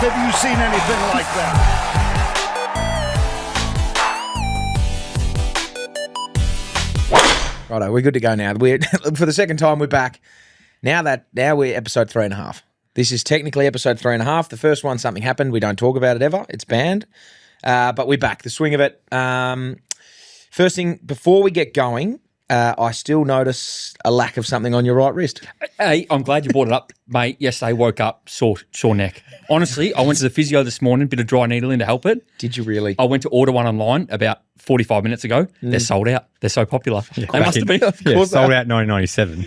have you seen anything like that? Righto, we're good to go now. We're for the second time we're back. Now we're episode 3.5. This is technically episode 3.5. The first one, something happened. We don't talk about it ever. It's banned. But we're back. The swing of it. First thing, before we get going, I still notice a lack of something on your right wrist. Hey, I'm glad you brought it up, mate. Yesterday, woke up, sore neck. Honestly, I went to the physio this morning, bit of dry needle in to help it. Did you really? I went to order one online about 45 minutes ago. They're sold out. They're so popular. Yeah, they must have been. Sold out 1997.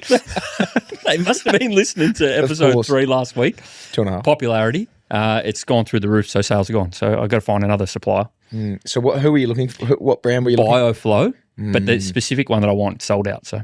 They must have been listening to episode 3 last week. 2.5. Popularity. It's gone through the roof, so sales are gone. So I've got to find another supplier. So who were you looking for? What brand were you looking for? BioFlow, but the specific one that I want sold out. So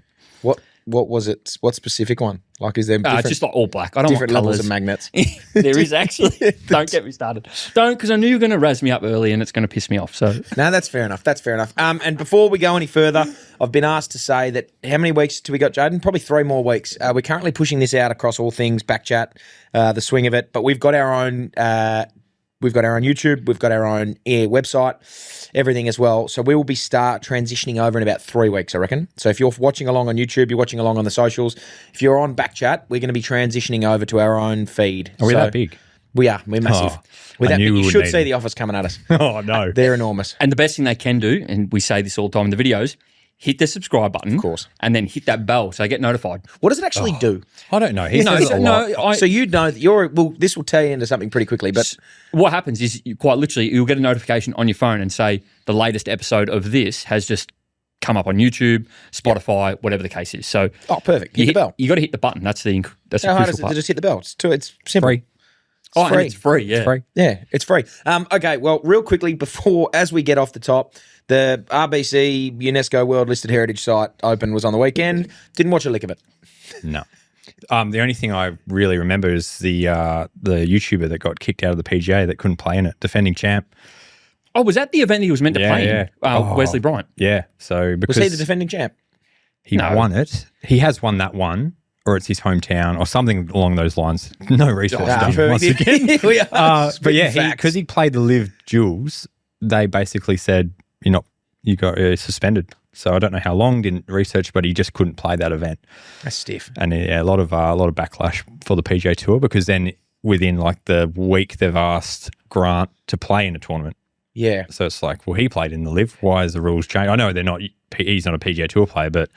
what was it? What specific one? Like, is there different, just like all black? I don't different want levels colours. of magnets? There is actually. Don't get me started. Don't, because I knew you were going to razz me up early and it's going to piss me off. So No, that's fair enough. That's fair enough. And before we go any further, I've been asked to say that how many weeks do we got, Jaden? Probably 3 more weeks. We're currently pushing this out across all things BackChat, the swing of it, but we've got our own. We've got our own YouTube. We've got our own website, everything as well. So we will be transitioning over in about 3 weeks, I reckon. So if you're watching along on YouTube, you're watching along on the socials. If you're on BackChat, we're going to be transitioning over to our own feed. Are we that big? We are. We're massive. Oh, We're that I knew big. we You would should need see them. the office coming at us. Oh, no. They're enormous. And the best thing they can do, and we say this all the time in the videos, hit the subscribe button, Of course. and then hit that bell so they get notified. What does it actually do? I don't know. He says it a lot. So you know that this will tell you into something pretty quickly, but What happens is, quite literally, you'll get a notification on your phone and say the latest episode of this has just come up on YouTube, Spotify, whatever the case is. So perfect. Hit the bell. You got to hit the button. That's the How hard crucial is it part. to just hit the bell? It's simple. Free. And free. it's free, yeah. Free. Yeah, it's free. Okay, well, real quickly as we get off the top, the RBC UNESCO World Listed Heritage Site Open was on the weekend. Didn't watch a lick of it. No. The only thing I really remember is the YouTuber that got kicked out of the PGA that couldn't play in it, defending champ. Oh, was that the event he was meant to play in? Wesley Bryant. Yeah. So because Was he the defending champ? he No. won it, he has won that one, or it's his hometown, or something along those lines. No research done once again. We are But yeah, spitting because facts. he played the Live Duels, they basically said you got suspended. So I don't know how long, didn't research, but he just couldn't play that event. That's stiff. And a lot of backlash for the PGA Tour, because then within like the week they've asked Grant to play in a tournament. Yeah. So it's like, well, he played in the Live. Why is the rules changed? I know he's not a PGA Tour player, but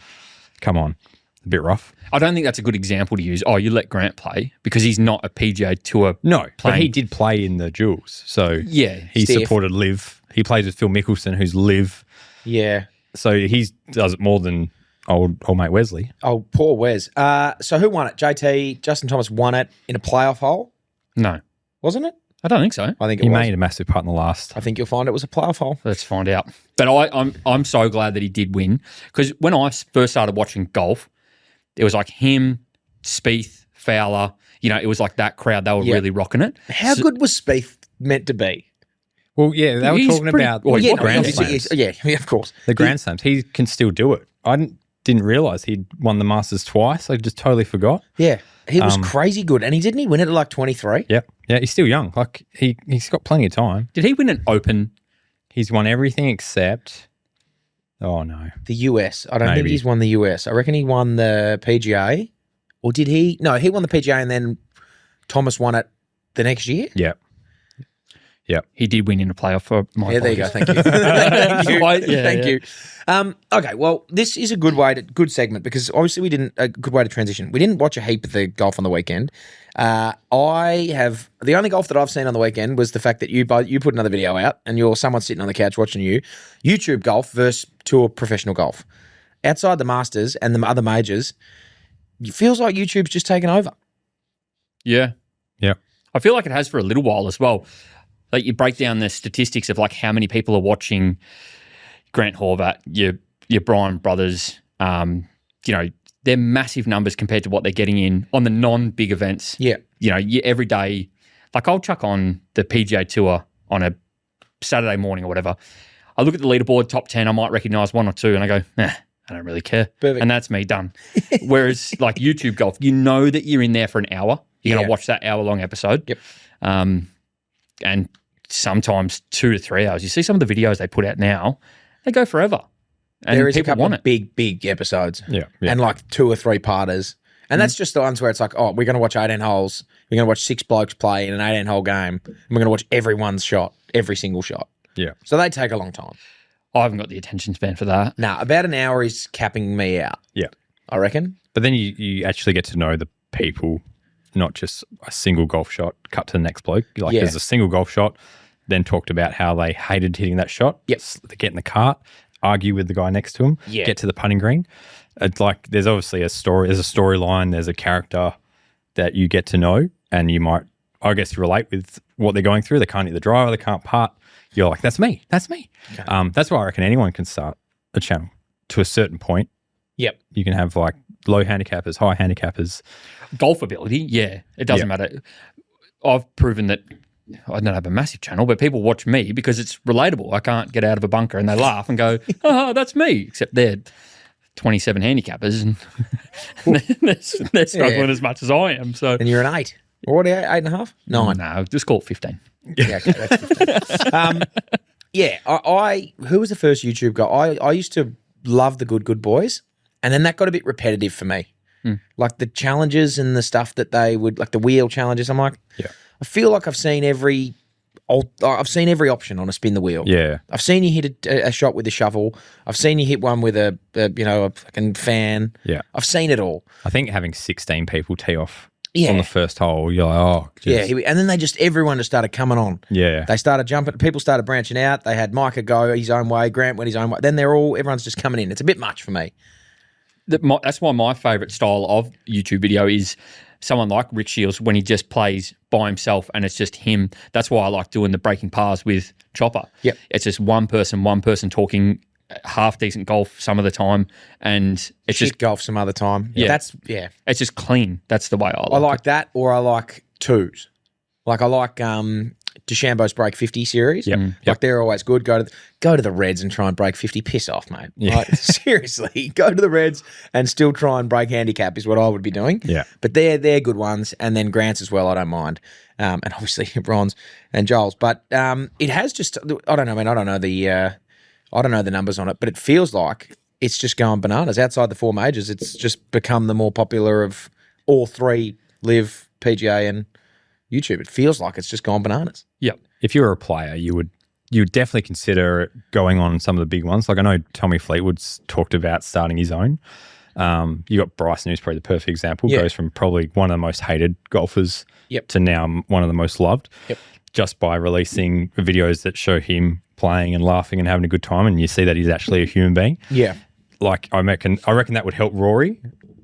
come on, a bit rough. I don't think that's a good example to use. Oh, you let Grant play because he's not a PGA Tour. No, but playing. he did play in the Duels. So Yeah, he stiff. supported Live. He plays with Phil Mickelson, who's Live. Yeah. So he does it more than old mate Wesley. Oh, poor Wes. So who won it? JT, Justin Thomas won it in a playoff hole, No, wasn't it? I don't think so. I think it He was. made a massive putt in the last. I think you'll find it was a playoff hole. Let's find out. But I'm so glad that he did win, because when I first started watching golf, it was like him, Spieth, Fowler. It was like that crowd. They were really rocking it. How good was Spieth meant to be? Well, yeah, they were He's talking pretty- about well, the yeah, Grand obviously, Slams. yeah, of course. The Grand Slams. He can still do it. I didn't realise he'd won the Masters twice. I just totally forgot. Yeah, he was crazy good. And didn't he win it at like 23? Yeah, he's still young. Like he's got plenty of time. Did he win an Open? He's won everything except. Oh no, The US. I don't think Maybe. he's won the US. I reckon he won the PGA. Or did he? No, he won the PGA and then Thomas won it the next year. yeah. He did win in a playoff for my Yeah, there you go. apologies. Thank you. Thank you. Yeah, Thank yeah. you. Okay, well, this is a good segment, because obviously a good way to transition. We didn't watch a heap of the golf on the weekend. The only golf that I've seen on the weekend was the fact that you put another video out and you're someone sitting on the couch watching YouTube golf versus tour professional golf. Outside the Masters and the other majors, it feels like YouTube's just taken over. Yeah. Yeah. I feel like it has for a little while as well. Like, you break down the statistics of like how many people are watching Grant Horvat, your Bryan brothers. They're massive numbers compared to what they're getting in on the non-big events. Yeah. Every day. Like, I'll chuck on the PGA Tour on a Saturday morning or whatever. I look at the leaderboard, top 10, I might recognise one or two, and I go, I don't really care. Perfect. And that's me done. Whereas like YouTube golf, you know that you're in there for an hour. You're going to watch that hour-long episode. Yep. and sometimes 2 to 3 hours. You see some of the videos they put out now, they go forever. And there is a people couple want of it. big episodes. Yeah. And like 2 or 3 parters. And that's just the ones where it's like, oh, we're going to watch 18 holes. We're going to watch 6 blokes play in an 18-hole game. And we're going to watch everyone's shot, every single shot. Yeah. So they take a long time. I haven't got the attention span for that. Now, about an hour is capping me out, Yeah. I reckon. But then you actually get to know the people, not just a single golf shot, cut to the next bloke. Like Yeah. there's a single golf shot, then talked about how they hated hitting that shot. Yep. They get in the cart, argue with the guy next to him, Yeah. get to the putting green. It's like there's obviously a story, there's a storyline, there's a character that you get to know, and you might, I guess, relate with what they're going through. They can't hit the driver, they can't putt. You're like, that's me. That's me. Okay. That's why I reckon anyone can start a channel to a certain point. Yep. You can have like low handicappers, high handicappers. Golf ability, yeah, it doesn't matter. I've proven that I don't have a massive channel, but people watch me because it's relatable. I can't get out of a bunker and they laugh and go, oh, that's me, except they're 27 handicappers and they're struggling as much as I am. So, And you're an 8. Or what, 8.5? 9. no, just call it 15. Yeah, okay, that's 15. Yeah, I who was the first YouTube guy? I used to love the Good Boys, and then that got a bit repetitive for me. Like the challenges and the stuff that they would, like the wheel challenges. I'm like, Yeah. I feel like I've seen every option on a spin the wheel. Yeah. I've seen you hit a shot with a shovel. I've seen you hit one with a fucking fan. Yeah. I've seen it all. I think having 16 people tee off Yeah. on the first hole, you're like, oh, Yeah, geez. and then everyone just started coming on. Yeah. They started jumping. People started branching out. They had Micah go his own way. Grant went his own way. Then everyone's just coming in. It's a bit much for me. That's why my favourite style of YouTube video is someone like Rick Shields when he just plays by himself and it's just him. That's why I like doing the breaking pars with Chopper. Yep. It's just one person talking half decent golf some of the time, and it's Shit just golf some other time. Yeah. It's it's just clean. That's the way I like. I like that, or I like twos. Like I like DeChambeau's Break 50 series. Yep. Like they're always good. Go to the Reds and try and break 50. Piss off, mate. Yeah. Like, seriously, go to the Reds and still try and break handicap is what I would be doing. Yeah. But they're good ones, and then Grant's as well. I don't mind, and obviously Ron's and Joel's. But it has just I don't know, man. I don't know the numbers on it, but it feels like it's just going bananas outside the 4 majors. It's just become the more popular of all 3: Live, PGA, and YouTube. It feels like it's just gone bananas. Yep. If you were a player, you would definitely consider going on some of the big ones. Like I know Tommy Fleetwood's talked about starting his own. You got Bryson, who's probably the perfect example. Yeah. Goes from probably one of the most hated golfers Yep. to now one of the most loved. Yep. Just by releasing videos that show him playing and laughing and having a good time, and you see that he's actually a human being. Yeah. Like I reckon that would help Rory.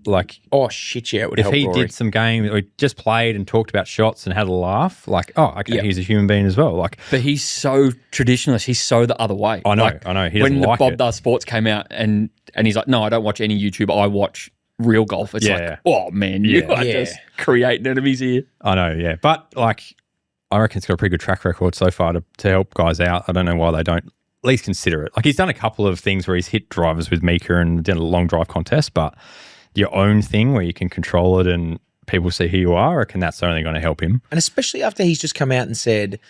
Like Oh shit, yeah, it would if help he Rory. did some game or he just played and talked about shots and had a laugh, like, oh, okay, Yeah. he's a human being as well. Like, But he's so traditionalist. He's so the other way. I know. He doesn't when the like Bob it. Does Sports came out and he's like, no, I don't watch any YouTube. I watch real golf. It's Yeah. like, oh man, you Yeah. are just creating enemies here. I know, yeah. But like, I reckon it's got a pretty good track record so far to help guys out. I don't know why they don't at least consider it. Like he's done a couple of things where he's hit drivers with Mika and done a long drive contest, but your own thing where you can control it and people see who you are, I reckon that's only going to help him. And especially after he's just come out and said,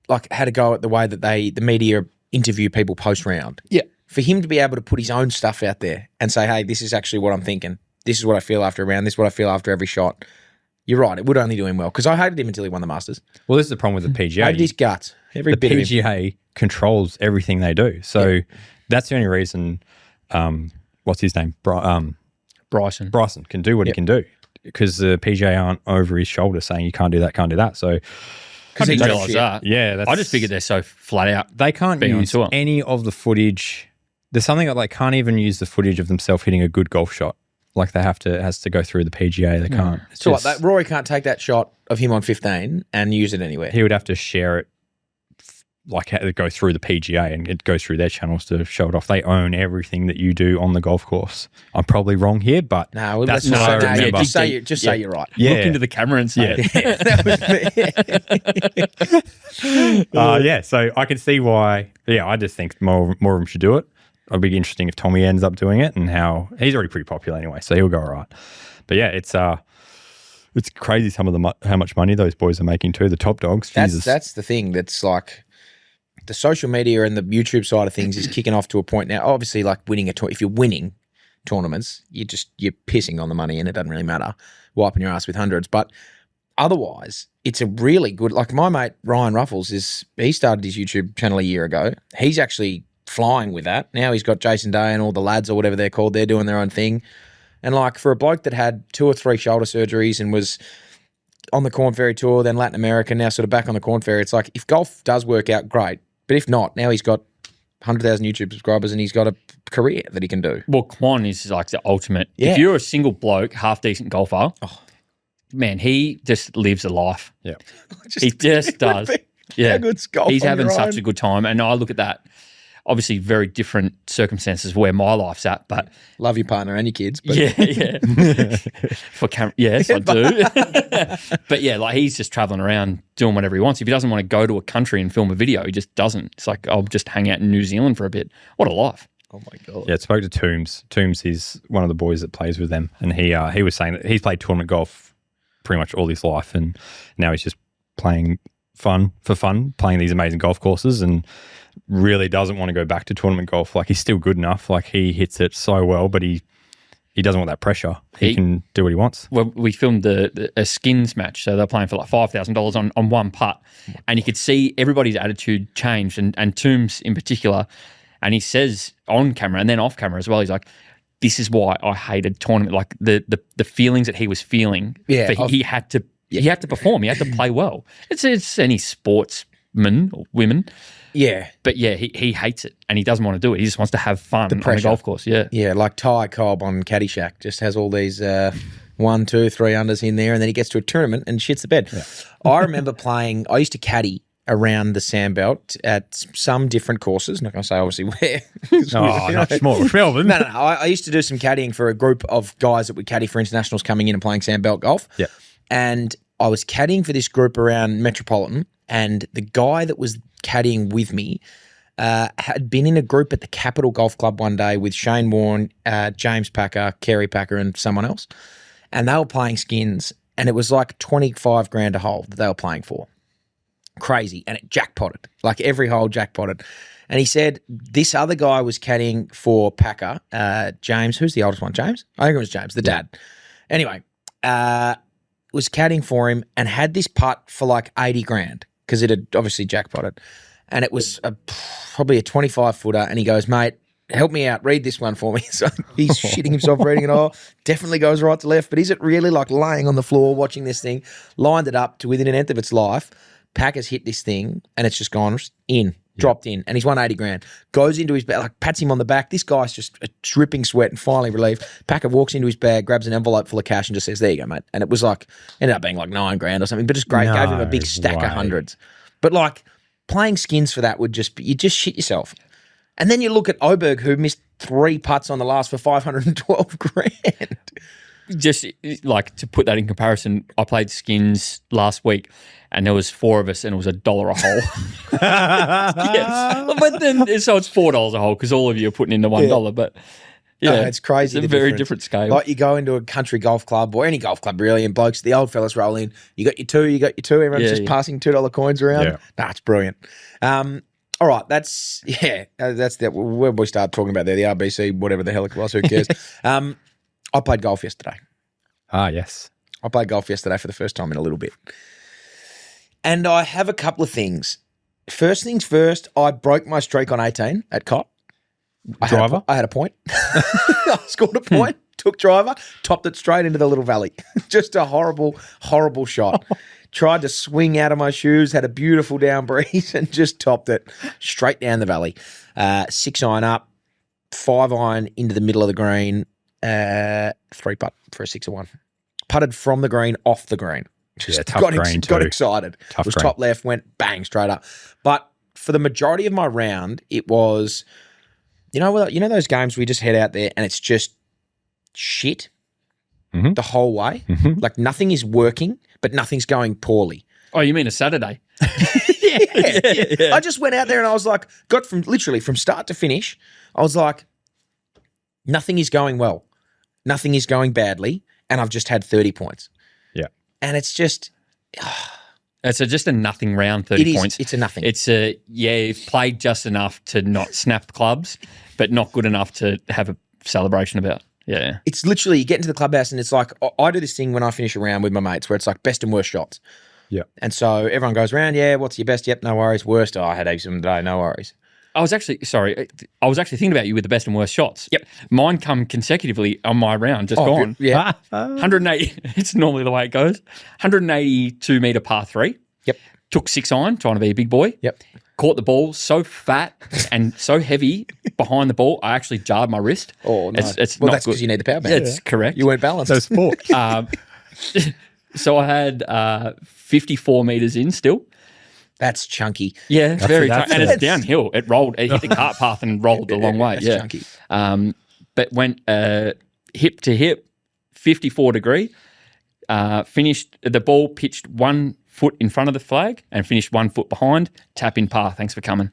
like, had a go at the way that the media interview people post round. Yeah. For him to be able to put his own stuff out there and say, hey, this is actually what I'm thinking. This is what I feel after a round. This is what I feel after every shot. You're right. It would only do him well because I hated him until he won the Masters. Well, this is the problem with the PGA. Hated his guts. Every The bit of him. PGA controls everything they do. So that's the only reason, what's his name? Bryson. Bryson can do what he can do because the PGA aren't over his shoulder saying you can't do that, can't do that. So, I didn't he- realise that. yeah, I just figured they're so flat out. they can't being on use tour. any of the footage. There's something that they can't even use the footage of themselves hitting a good golf shot. Like they has to go through the PGA. They can't. It's So just- what, Rory can't take that shot of him on 15 and use it anywhere. he would have to share it, like go through the PGA and it goes through their channels to show it off. They own everything that you do on the golf course. I'm probably wrong here, but No, well, that's let's what I just say, remember. just say you're right. Yeah. Look into the camera and say, Yeah, so I can see why. Yeah, I just think more of them should do it. It'll be interesting if Tommy ends up doing it and how he's already pretty popular anyway, so he'll go all right. But yeah, it's It's crazy some of how much money those boys are making too. The top dogs. Jesus. That's the thing. That's like the social media and the YouTube side of things is kicking off to a point now. Obviously, like winning if you're winning tournaments, you're pissing on the money and it doesn't really matter, wiping your ass with hundreds. But otherwise, it's a really good. Like my mate Ryan Ruffles he started his YouTube channel a year ago. He's actually flying with that. Now he's got Jason Day and all the lads or whatever they're called. They're doing their own thing. And like for a bloke that had 2 or 3 shoulder surgeries and was on the Corn Ferry Tour, then Latin America, now sort of back on the Corn Ferry, it's like if golf does work out, great. But if not, now he's got 100,000 YouTube subscribers and he's got a career that he can do. Well, Quan is like the ultimate. Yeah. If you're a single bloke, half-decent golfer, man, he just lives a life. Yeah. He just does. Yeah. How good's golf He's on having your such own? a good time. And I look at that, obviously very different circumstances where my life's at, but Love your partner and your kids. But yeah. For yes, I do. But yeah, like he's just traveling around doing whatever he wants. If he doesn't want to go to a country and film a video, he just doesn't. It's like, I'll just hang out in New Zealand for a bit. What a life. oh my God. Yeah, I spoke to Toombs. Toombs is one of the boys that plays with them, and he was saying that he's played tournament golf pretty much all his life, and now he's just playing for fun, playing these amazing golf courses, and really doesn't want to go back to tournament golf. Like he's still good enough. Like he hits it so well, but he doesn't want that pressure. He can do what he wants. Well, we filmed a skins match, so they're playing for like $5,000 on one putt, and you could see everybody's attitude changed, and Toombs in particular. And he says on camera and then off camera as well, he's like, "This is why I hated tournament. Like the feelings that he was feeling. Yeah, he had to perform. He had to play well. It's any sportsman or women." Yeah. But yeah, he hates it and he doesn't want to do it. He just wants to have fun on the golf course. Yeah. Yeah, like Ty Cobb on Caddyshack just has all these 1, 2, 3 unders in there, and then he gets to a tournament and shits the bed. Yeah. I remember I used to caddy around the Sandbelt at some different courses. Not going to say obviously where. Not small. Melbourne. No. I used to do some caddying for a group of guys that would caddy for internationals coming in and playing Sandbelt golf. Yeah. And I was caddying for this group around Metropolitan, and the guy that was caddying with me had been in a group at the Capital Golf Club one day with Shane Warne, James Packer, Kerry Packer, and someone else. And they were playing skins, and it was like 25 grand a hole that they were playing for. Crazy. And it jackpotted. Like every hole jackpotted. And he said this other guy was caddying for Packer, James. Who's the oldest one? James? I think it was James, the dad. Anyway, was caddying for him and had this putt for like 80 grand because it had obviously jackpotted. And it was probably a 25-footer. And he goes, "Mate, help me out. Read this one for me." So he's shitting himself reading it all. Definitely goes right to left. But is it really like laying on the floor watching this thing? Lined it up to within an nth of its life. Packer's hit this thing and it's just gone in. Dropped in, and he's won 80 grand. Goes into his bag, like pats him on the back. This guy's just dripping sweat and finally relieved. Packer walks into his bag, grabs an envelope full of cash and just says, "There you go, mate." And it was like, ended up being like 9 grand or something, but just great. No Gave him a big stack way. of hundreds. But like playing skins for that would you just shit yourself. And then you look at Oberg, who missed 3 putts on the last for 512 grand. Just like to put that in comparison, I played skins last week and there was 4 of us and it was $1 a hole. Yes. But then, so it's $4 a hole because all of you are putting in the $1. But yeah, No, it's crazy. It's a the very difference. different scale. Like you go into a country golf club or any golf club really, and blokes, the old fellas roll in. You got your two. Everyone's Yeah, just yeah. passing $2 coins around. Yeah. Nah, it's brilliant. All right, that's where we start talking about there. The RBC, whatever the hell it was, who cares? I played golf yesterday. Ah, yes. I played golf yesterday for the first time in a little bit. And I have a couple of things. First things first, I broke my streak on 18 at COP. Driver? I had a point. I scored a point, took driver, topped it straight into the little valley. Just a horrible, horrible shot. Tried to swing out of my shoes, had a beautiful down breeze and just topped it straight down the valley. 6 iron up, 5 iron into the middle of the green, 3 putt for a 6 of 1. Putted from the green, off the green. Just tough got green got too. excited. Tough was green. top left, went bang straight up. But for the majority of my round, it was, you know those games where you just head out there and it's just shit the whole way? Mm-hmm. Like nothing is working, but nothing's going poorly. Oh, you mean a Saturday? Yeah. I just went out there and I was like, got from start to finish, I was like, nothing is going well. Nothing is going badly. And I've just had 30 points. Yeah. And it's just It's just a nothing round, 30 points. It's a nothing. You've played just enough to not snap clubs, but not good enough to have a celebration about. Yeah. It's literally, you get into the clubhouse and it's like, I do this thing when I finish a round with my mates where it's like best and worst shots. Yeah. And so everyone goes around, what's your best? Yep, no worries. Worst, I had heaps of them today, no worries. I was actually thinking about you with the best and worst shots. Yep. Mine come consecutively on my round, just gone. Yeah. 180, it's normally the way it goes. 182 metre par 3. Yep. Took 6 iron, trying to be a big boy. Yep. Caught the ball so fat and so heavy behind the ball, I actually jarred my wrist. Oh, no. It's well, not that's good. because you need the power band. That's correct. You weren't balanced. So sport. So I had 54 metres in still. That's chunky. Yeah, very that's- and it's downhill. It rolled. It hit the cart path and rolled a long way. That's Yeah, chunky. But went hip to hip, 54 degree. Finished the ball pitched 1 foot in front of the flag and finished 1 foot behind. Tap in par. Thanks for coming.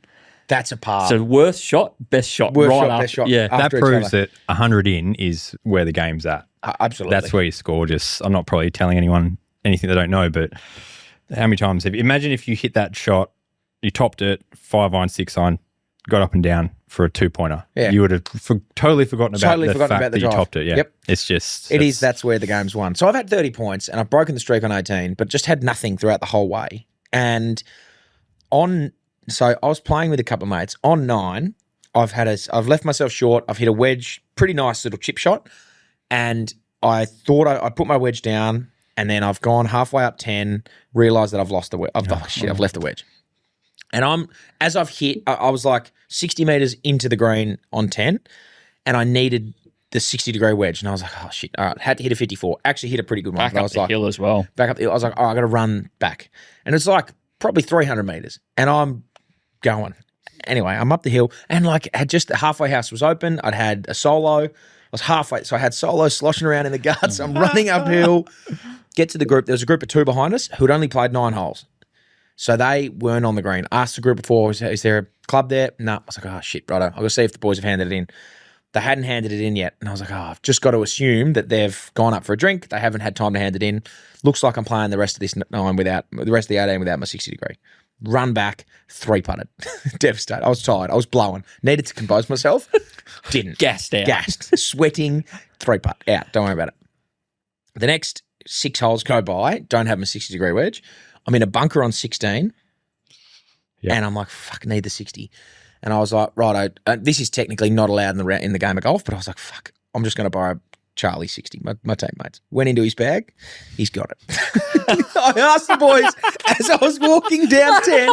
That's a par. So worst shot, best shot. Worst right shot, after, best shot. Yeah, After That each proves other. that 100 in is where the game's at. Absolutely. That's where you score. I'm not probably telling anyone anything they don't know, but how many times imagine if you hit that shot, you topped it, 5 iron, 6 iron, got up and down for a 2-pointer. Yeah. You would have totally forgotten about the fact about the that you drive. topped it. Yeah. Yep. It's just That's where the game's won. So I've had 30 points and I've broken the streak on 18, but just had nothing throughout the whole way. And so I was playing with a couple of mates. On 9, I've left myself short. I've hit a wedge, pretty nice little chip shot. And I thought I put my wedge down and then I've gone halfway up 10, realised that I've lost the wedge. I've left the wedge. And as I've hit, I was like 60 metres into the green on 10 and I needed the 60-degree wedge. And I was like, oh, shit. All right, had to hit a 54. Actually hit a pretty good one. back But I up was the like, hill as well. back up the hill. I was like, oh, I got to run back. And it's like probably 300 metres. And I'm going. Anyway, I'm up the hill and like the halfway house was open. I'd had a solo. I was halfway. So I had solo sloshing around in the guts. I'm running uphill. Get to the group. There was a group of 2 behind us who'd only played 9 holes. So they weren't on the green. Asked the group before, is there a club there? No. I was like, oh, shit, brother. I'll go see if the boys have handed it in. They hadn't handed it in yet. And I was like, oh, I've just got to assume that they've gone up for a drink. They haven't had time to hand it in. Looks like I'm playing the rest of this 9 without, the rest of the 18 without my 60-degree. Run back, 3-putted. Devastated. I was tired. I was blowing. Needed to compose myself. Didn't. Gassed out. Gassed. Sweating. 3-putt. Out. Don't worry about it. The next 6 holes go by. Don't have my 60-degree wedge. I'm in a bunker on 16. Yeah. And I'm like, fuck, need the 60. And I was like, right, this is technically not allowed in the game of golf, but I was like, fuck, I'm just going to borrow Charlie 60, my teammates. Went into his bag. He's got it. I asked the boys as I was walking down 10,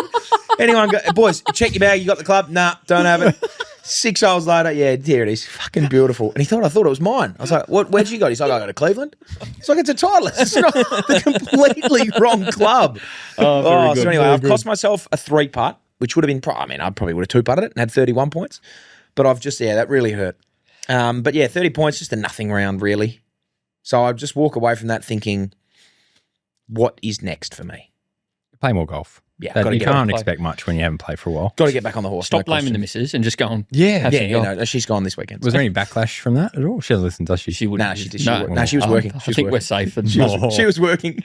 anyone go, boys, check your bag. You got the club? Nah, don't have it. 6 hours later, yeah, here it is. Fucking beautiful. And I thought it was mine. I was like, where'd you got? He's like, I got to Cleveland. It's like, it's a Titleist. It's not the completely wrong club. So anyway, I've cost myself a 3-putt, which would have been, I probably would have 2-putted it and had 31 points. But that really hurt. But yeah, 30 points, just a nothing round, really. So I just walk away from that thinking, what is next for me? play more golf. Yeah, You can't play. expect much when you haven't played for a while. Got to get back on the horse. Stop no blaming question. the missus and just go on. Yeah. Have some golf. No, she's gone this weekend. Was there any backlash from that at all? She doesn't listen, does she? She wouldn't. No, she did. No, She was working. I She was think we're working. safe. And She was working.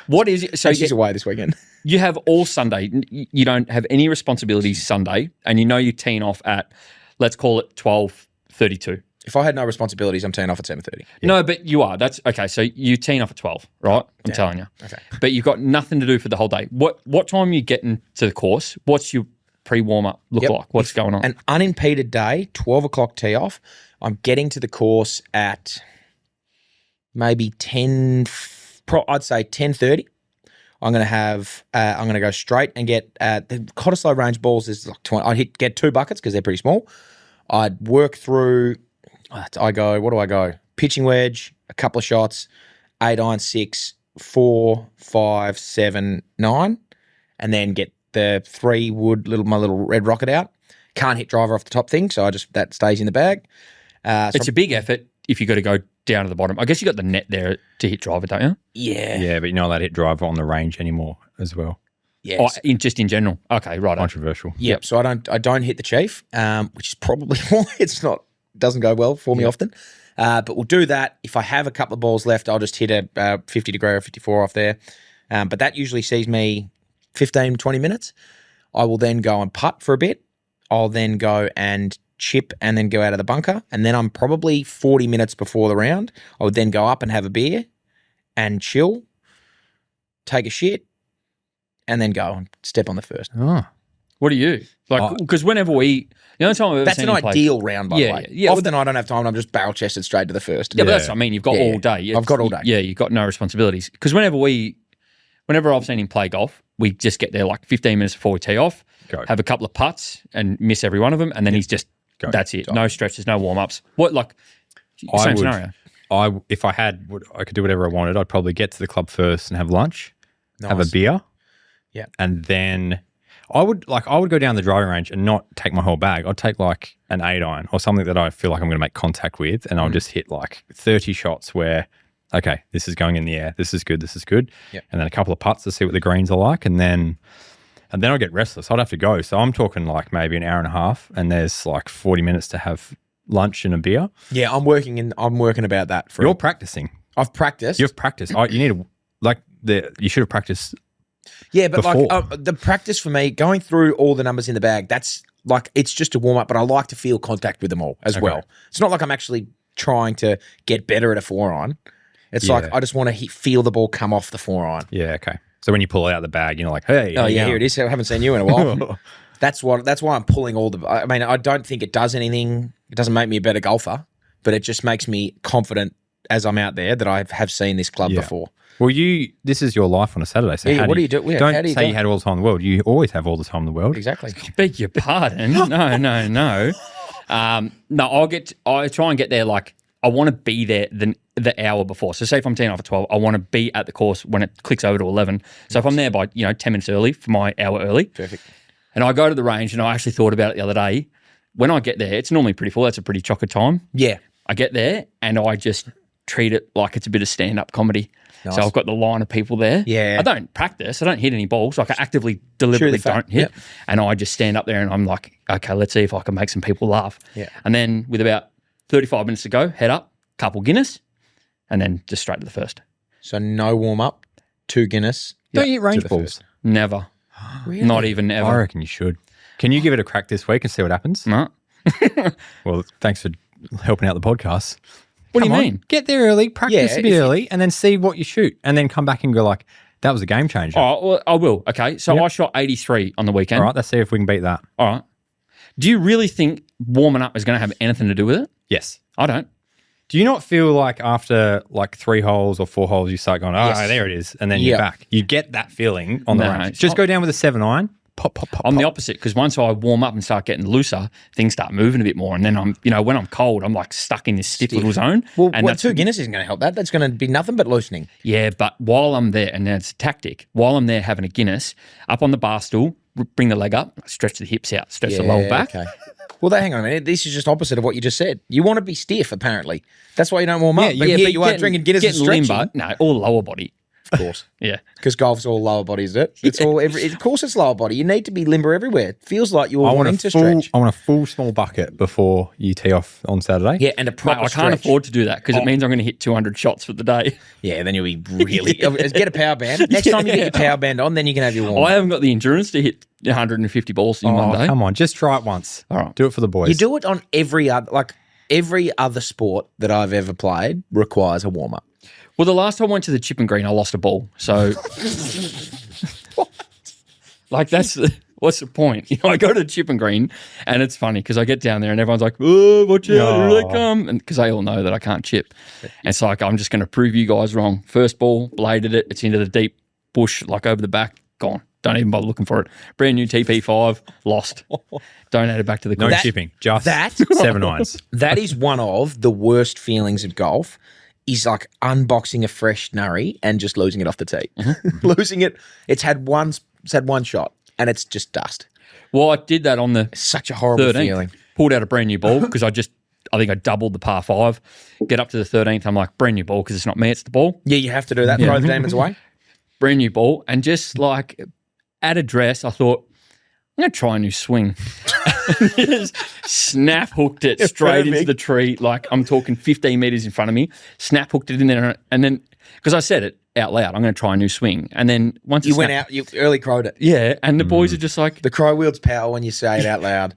What is it? So So she's away this weekend. you have all Sunday. You don't have any responsibilities Sunday, and you know you're teeing off at, let's call it 12:32. If I had no responsibilities, I'm teeing off at 7:30. No, but you are. That's okay. So you teeing off at 12, right? I'm telling you. Okay. But you've got nothing to do for the whole day. What time are you getting to the course? What's your pre-warm-up look Yep. like? What's going on? An unimpeded day, 12 o'clock tee off. I'm getting to the course at maybe 10, I'd say 10:30. I'm going to have, I'm going to go straight and get, the Cottesloe range balls is like 20. I'd get 2 buckets because they're pretty small. I'd work through, what do I go? Pitching wedge, a couple of shots, 8 iron, 6, 4, 5, 7, 9, and then get the 3 wood, my little red rocket out. Can't hit driver off the top thing, so that stays in the bag. It's a big effort if you got to go down to the bottom. I guess you got the net there to hit driver, don't you? Yeah. Yeah, but you're not allowed to hit driver on the range anymore as well. Yes. Just in general. Okay, right. Controversial. Yep. So I don't hit the chief, which is probably why doesn't go well for me often. But we'll do that. If I have a couple of balls left, I'll just hit a 50 degree or 54 off there. But that usually sees me 15, 20 minutes. I will then go and putt for a bit. I'll then go and chip and then go out of the bunker. And then I'm probably 40 minutes before the round. I would then go up and have a beer and chill, take a shit, and then go and step on the first. Oh. What are you? Like, because whenever the only time I've ever That's seen an you play, ideal round, by the Yeah, way. yeah. Often I don't have time and I'm just barrel chested straight to the first. Yeah, but that's what I mean. You've got Yeah, all day. I've got all day. Yeah, you've got no responsibilities. Because whenever I've seen him play golf, we just get there like 15 minutes before we tee off, have a couple of putts and miss every one of them, and then he's just that's it. No stretches, no warm ups. Same scenario. If I could do whatever I wanted. I'd probably get to the club first and have lunch, have a beer, and then I would go down the driving range and not take my whole bag. I'd take like an 8-iron or something that I feel like I'm going to make contact with, and I'll just hit like 30 shots where, okay, this is going in the air. This is good. Yep. And then a couple of putts to see what the greens are like, and then I'll get restless. I'd have to go. So I'm talking like maybe an hour and a half, and there's like 40 minutes to have lunch and a beer. Yeah, I'm working about that. You're practicing. I've practiced. You've practiced. You need you should have practiced. Yeah, but before. like the practice for me, going through all the numbers in the bag, that's like, it's just a warm up, but I like to feel contact with them all as well. It's not like I'm actually trying to get better at a 4-iron. It's like I just want to feel the ball come off the 4-iron. Yeah, okay. So when you pull it out the bag, you're like, hey. Oh, yeah, here it is. I haven't seen you in a while. That's why I'm pulling all the... I mean, I don't think it does anything. It doesn't make me a better golfer, but it just makes me confident as I'm out there that I have seen this club before. Well, this is your life on a Saturday. So what do you do? Yeah, don't say you had all the time in the world. You always have all the time in the world. Exactly. Beg your pardon. No. No, I try and get there like, I want to be there the hour before. So say if I'm teeing off at 12, I want to be at the course when it clicks over to 11. So if I'm there by 10 minutes early for my hour early. Perfect. And I go to the range, and I actually thought about it the other day. When I get there, it's normally pretty full. That's a pretty chocker time. Yeah. I get there and I just treat it like it's a bit of stand-up comedy. Nice. So I've got the line of people there. Yeah. I don't practice. I don't hit any balls. Like I actively, deliberately don't hit. Yep. And I just stand up there and I'm like, okay, let's see if I can make some people laugh. Yeah. And then with about 35 minutes to go, head up, couple Guinness, and then just straight to the first. So no warm-up, 2 Guinness. Don't you eat range balls? First. Never. Really? Not even ever. I reckon you should. Can you give it a crack this week and see what happens? No. Well, thanks for helping out the podcast. What do you mean? Get there early, practice a bit early, and then see what you shoot, and then come back and go like, that was a game changer. Oh, well, I will. Okay, so I shot 83 on the weekend. All right, let's see if we can beat that. All right. Do you really think warming up is going to have anything to do with it? Yes. I don't. Do you not feel like after like 3 holes or 4 holes, you start going, there it is, and then you're back? You get that feeling on the range. Just go down with a 7-iron. Pop, pop, pop. I'm the opposite, because once I warm up and start getting looser, things start moving a bit more. And then when I'm cold, I'm like stuck in this stiff little zone. Well, and 2 Guinness isn't going to help that. That's going to be nothing but loosening. Yeah, but while I'm there, and that's a tactic, while I'm there having a Guinness, up on the bar stool, bring the leg up, stretch the hips out, stretch the lower back. Okay. Well, hang on a minute. This is just opposite of what you just said. You want to be stiff, apparently. That's why you don't warm up. But here you are drinking Guinness and stretching. Limber, no, all lower body. Of course. Yeah. Because golf's all lower body, isn't it? It's all of course it's lower body. You need to be limber everywhere. It feels like you're wanting to stretch. I want a full small bucket before you tee off on Saturday. Yeah, and a proper I can't afford to do that because it means I'm going to hit 200 shots for the day. Yeah, then you'll be really... Get a power band. Next time you get your power band on, then you can have your warm-up. I haven't got the endurance to hit 150 balls in one day. Come on, just try it once. All right. Do it for the boys. You do it on every other sport that I've ever played requires a warm-up. Well, the last time I went to the chip and green, I lost a ball. So, what's the point? I go to the chip and green, and it's funny because I get down there and everyone's like, "Oh, watch out, here they come!" And because they all know that I can't chip, and it's like I'm just going to prove you guys wrong. First ball, bladed it. It's into the deep bush, like over the back, gone. Don't even bother looking for it. Brand new TP5, lost. Donated back to the no course. chipping, just 7-irons. That is one of the worst feelings of golf. Is like unboxing a fresh nurry and just losing it off the tee. Losing it. It's had one shot and it's just dust. Well, I did that on the Such a horrible 13th. feeling. Pulled out a brand new ball because I think I doubled the par 5. Get up to the 13th, I'm like, brand new ball because it's not me, it's the ball. Yeah, you have to do that. Throw the demons away. Brand new ball. And just like at address, I thought, I'm going to try a new swing. Just snap hooked it straight into the tree. Like I'm talking 15 meters in front of me. Snap hooked it in there, and then because I said it out loud, I'm going to try a new swing. And then once You went out, you early crowed it. yeah, and the boys are just like The crow wields power when you say it out loud.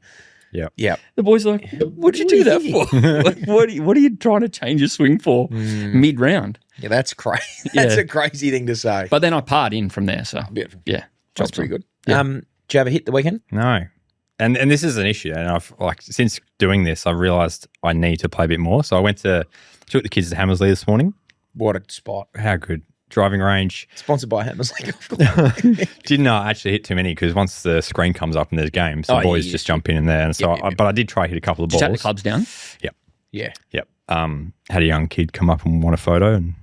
Yeah. the boys are like, what did you do that for? Like, what are you trying to change your swing for mid round? Yeah, that's crazy. That's Yeah. a crazy thing to say. But then I parred in from there. So Beautiful. yeah, That's job's pretty done. good. Yeah. Do you have a hit the weekend? No. And this is an issue. And I've since doing this, I realized I need to play a bit more. So I took the kids to Hammersley this morning. What a spot. How good. Driving range. Sponsored by Hammersley. Didn't actually hit too many because once the screen comes up and there's games, the boys just jump in there. And so, but I did try hit a couple of Did balls. you take the clubs down? Yep. Yeah. Yep. Had a young kid come up and want a photo and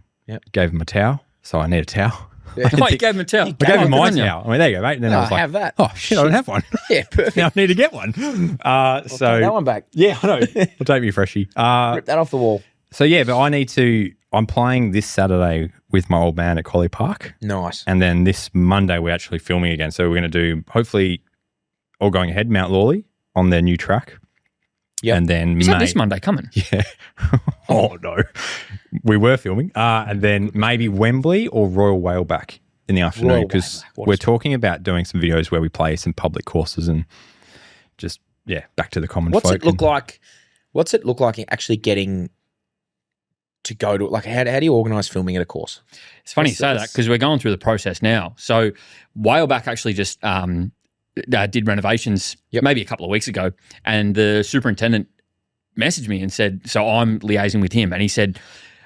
gave him a towel. So I need a towel. Oh, you gave him a towel. I gave him my Good on you. towel. I mean, there you go, mate. And then I was like, have that. oh, shit, I don't have one. Yeah, perfect. Now I need to get one. Take that one back. Yeah, I know. It'll take me freshie. Rip that off the wall. So, yeah, but I'm playing this Saturday with my old man at Collie Park. Nice. And then this Monday, we're actually filming again. So we're going to do, hopefully, all going ahead, Mount Lawley on their new track. Yeah. And then Is that this Monday coming? Yeah. Oh, no. We were filming. And then maybe Wembley or Royal Whaleback in the afternoon because we're talking about doing some videos where we play some public courses and just, back to the common folk. What's it look like actually getting to go to, like, how do you organise filming at a course? It's funny you say that because we're going through the process now. So Whaleback actually just did renovations maybe a couple of weeks ago, and the superintendent messaged me and said, so I'm liaising with him, and he said,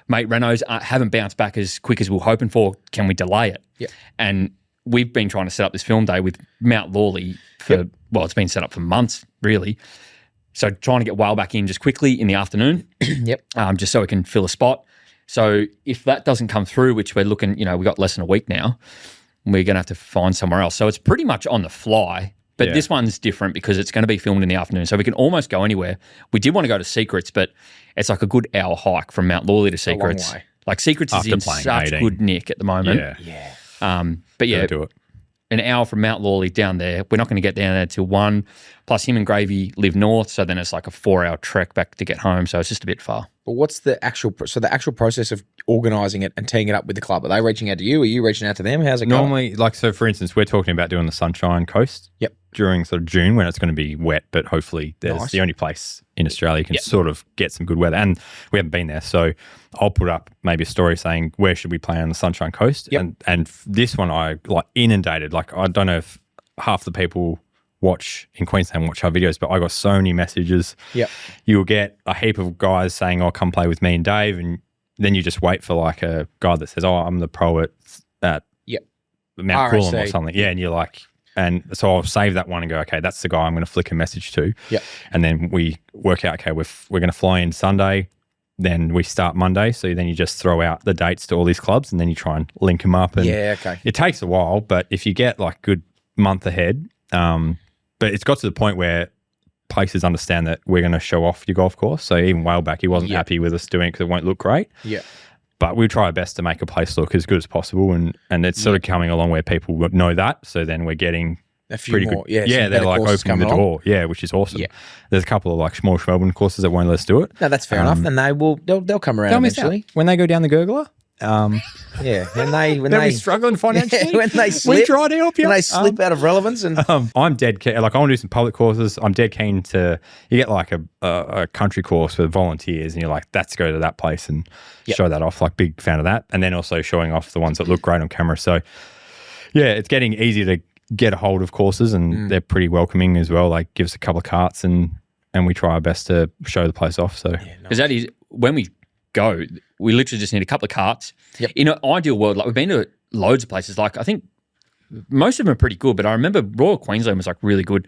mate, renos haven't bounced back as quick as we were hoping for. Can we delay it? Yep. And we've been trying to set up this film day with Mount Lawley for, well, it's been set up for months, really. So trying to get Whaleback in just quickly in the afternoon. Yep. Just so we can fill a spot. So if that doesn't come through, which we're looking, we got less than a week now, we're going to have to find somewhere else. So it's pretty much on the fly. But this one's different because it's going to be filmed in the afternoon. So we can almost go anywhere. We did want to go to Secrets, but it's like a good hour hike from Mount Lawley to Secrets. A long way. Like Secrets is in such 18. good nick at the moment. Yeah. But Gotta do it. an hour from Mount Lawley down there. We're not going to get down there till 1. Plus him and Gravy live north, so then it's like a 4-hour trek back to get home. So it's just a bit far. But what's the actual process of organising it and teeing it up with the club? Are they reaching out to you? Are you reaching out to them? How's it going? Normally, so for instance, we're talking about doing the Sunshine Coast. Yep. During sort of June when it's going to be wet, but hopefully there's the only place in Australia you can sort of get some good weather. And we haven't been there. So I'll put up maybe a story saying, where should we play on the Sunshine Coast? Yep. And this one I inundated. Like, I don't know if half the people in Queensland watch our videos, but I got so many messages. Yep. You'll get a heap of guys saying, oh, come play with me and Dave. And then you just wait for like a guy that says, oh, I'm the pro at Mount Coolum or something. Yeah. And you're like, and so I'll save that one and go, okay, that's the guy I'm going to flick a message to. Yep. And then we work out, okay, we're going to fly in Sunday, then we start Monday. So then you just throw out the dates to all these clubs and then you try and link them up. And okay. It takes a while, but if you get like good month ahead, but it's got to the point where places understand that we're going to show off your golf course. So even Whaleback, he wasn't happy with us doing it because it won't look great. Yeah. But we try our best to make a place look as good as possible, and it's sort of coming along where people know that. So then we're getting a few more. Good. Yeah, they're like opening the door. Yeah, which is awesome. Yeah. There's a couple of like small Melbourne courses that won't let us do it. No, that's fair enough, and they'll come around eventually when they go down the Gurgler. Yeah, when they'll be struggling financially. When they slip, we try to help you. When they slip out of relevance, and I'm dead keen. Like I want to do some public courses. I'm dead keen to. You get like a country course for volunteers, and you're like, let's go to that place and show that off. Like big fan of that, and then also showing off the ones that look great on camera. So yeah, it's getting easier to get a hold of courses, and they're pretty welcoming as well. Like give us a couple of carts, and we try our best to show the place off. So because that is when we go, we literally just need a couple of carts. Yep. In an ideal world, like we've been to loads of places. Like I think most of them are pretty good, but I remember Royal Queensland was like really good.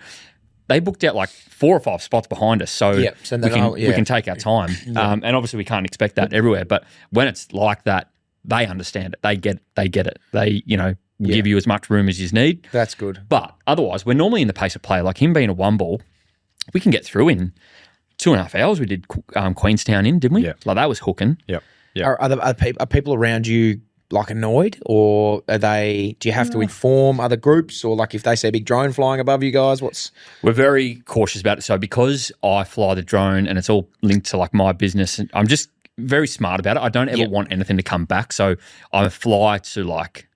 They booked out like 4 or 5 spots behind us, so we can take our time. And obviously we can't expect that everywhere. But when it's like that, they understand it. They get it. They give you as much room as you need. That's good. But otherwise, we're normally in the pace of play. Like him being a 1-ball, we can get through in 2.5 hours. We did Queenstown in, didn't we? Yeah. Like that was hooking. Yep. Are people around you like annoyed, or are they? Do you have to inform other groups, or like if they see a big drone flying above you guys, what's? We're very cautious about it. So because I fly the drone and it's all linked to like my business, I'm just very smart about it. I don't ever want anything to come back. So I fly to like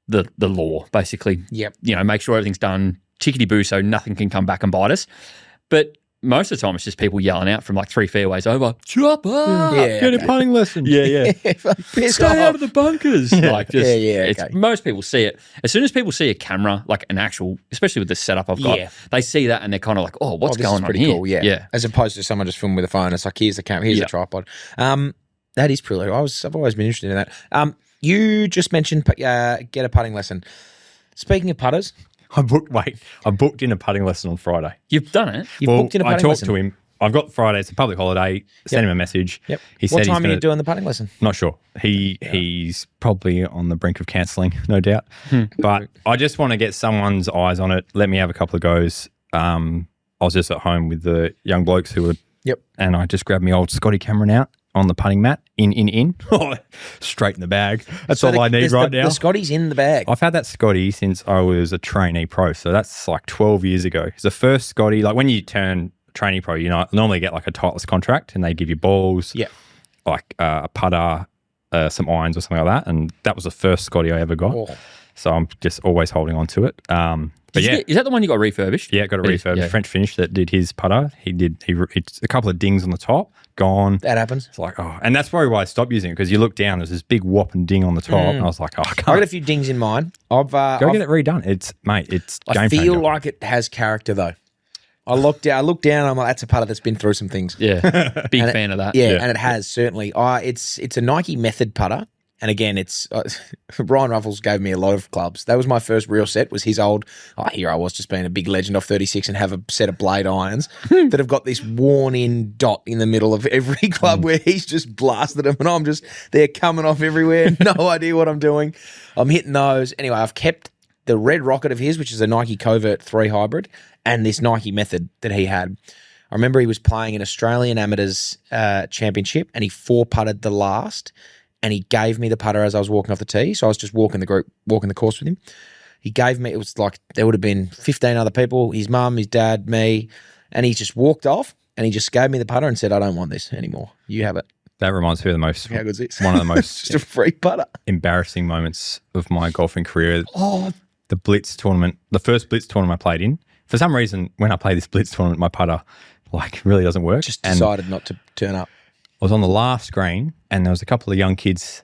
the law, basically. Yep. You know, make sure everything's done tickety-boo so nothing can come back and bite us. But most of the time it's just people yelling out from like 3 fairways over, chop up! Yeah, Get a putting lesson. Yeah. Piss Stay off. out of the bunkers. Like just, okay. most people see it. As soon as people see a camera, like an actual, especially with the setup I've got, they see that and they're kind of like, oh, what's this going is on pretty here? cool, yeah. As opposed to someone just filming with a phone. It's like, here's the camera, here's the tripod. That is pretty. I've always been interested in that. You just mentioned get a putting lesson. Speaking of putters, I booked in a putting lesson on Friday. You've done it. you've booked in a putting I talked lesson. to him. I've got Friday. It's a public holiday. Sent him a message. Yep. He What said time he's are you doing the putting lesson? Not sure. He's probably on the brink of cancelling, no doubt. But I just want to get someone's eyes on it. Let me have a couple of goes. I was just at home with the young blokes who were, and I just grabbed my old Scotty Cameron out on the putting mat. In. Straight in the bag. That's all I need right now. The Scotty's in the bag. I've had that Scotty since I was a trainee pro, so that's like 12 years ago. It's the first Scotty. Like when you turn trainee pro, you normally get like a Titleist contract, and they give you balls, like a putter, some irons or something like that. And that was the first Scotty I ever got. Oh. So I'm just always holding on to it. But Is that the one you got refurbished? Yeah, got a refurbished French finish that did his putter. It's a couple of dings on the top, gone. That happens. It's like, and that's probably why I stopped using it, because you look down, there's this big whopping ding on the top, and I was like, I I can't. got a few dings in mine. Go get it redone. It's I game feel changer. like it has character though. I look down, and I'm like, that's a putter that's been through some things. Yeah. Big fan of that. Yeah, and it has certainly. It's a Nike Method putter, and again, it's Ryan Ruffles gave me a lot of clubs. That was my first real set. Was his old? Here I was just being a big legend off 36 and have a set of blade irons that have got this worn-in dot in the middle of every club where he's just blasted them, and they're coming off everywhere. No idea what I'm doing. I'm hitting those anyway. I've kept the red rocket of his, which is a Nike Covert 3 hybrid, and this Nike Method that he had. I remember he was playing an Australian Amateurs Championship, and he 4-putted the last, and he gave me the putter as I was walking off the tee. So I was just walking the course with him. He gave me, it was like there would have been 15 other people, his mum, his dad, me, and he just walked off, and he just gave me the putter and said, I don't want this anymore. You have it. That reminds me of the most. How good's this? One of the most Just a free putter. embarrassing moments of my golfing career. The Blitz tournament, the first Blitz tournament I played in. For some reason, when I play this Blitz tournament, my putter really doesn't work. Just decided not to turn up. I was on the last green, and there was a couple of young kids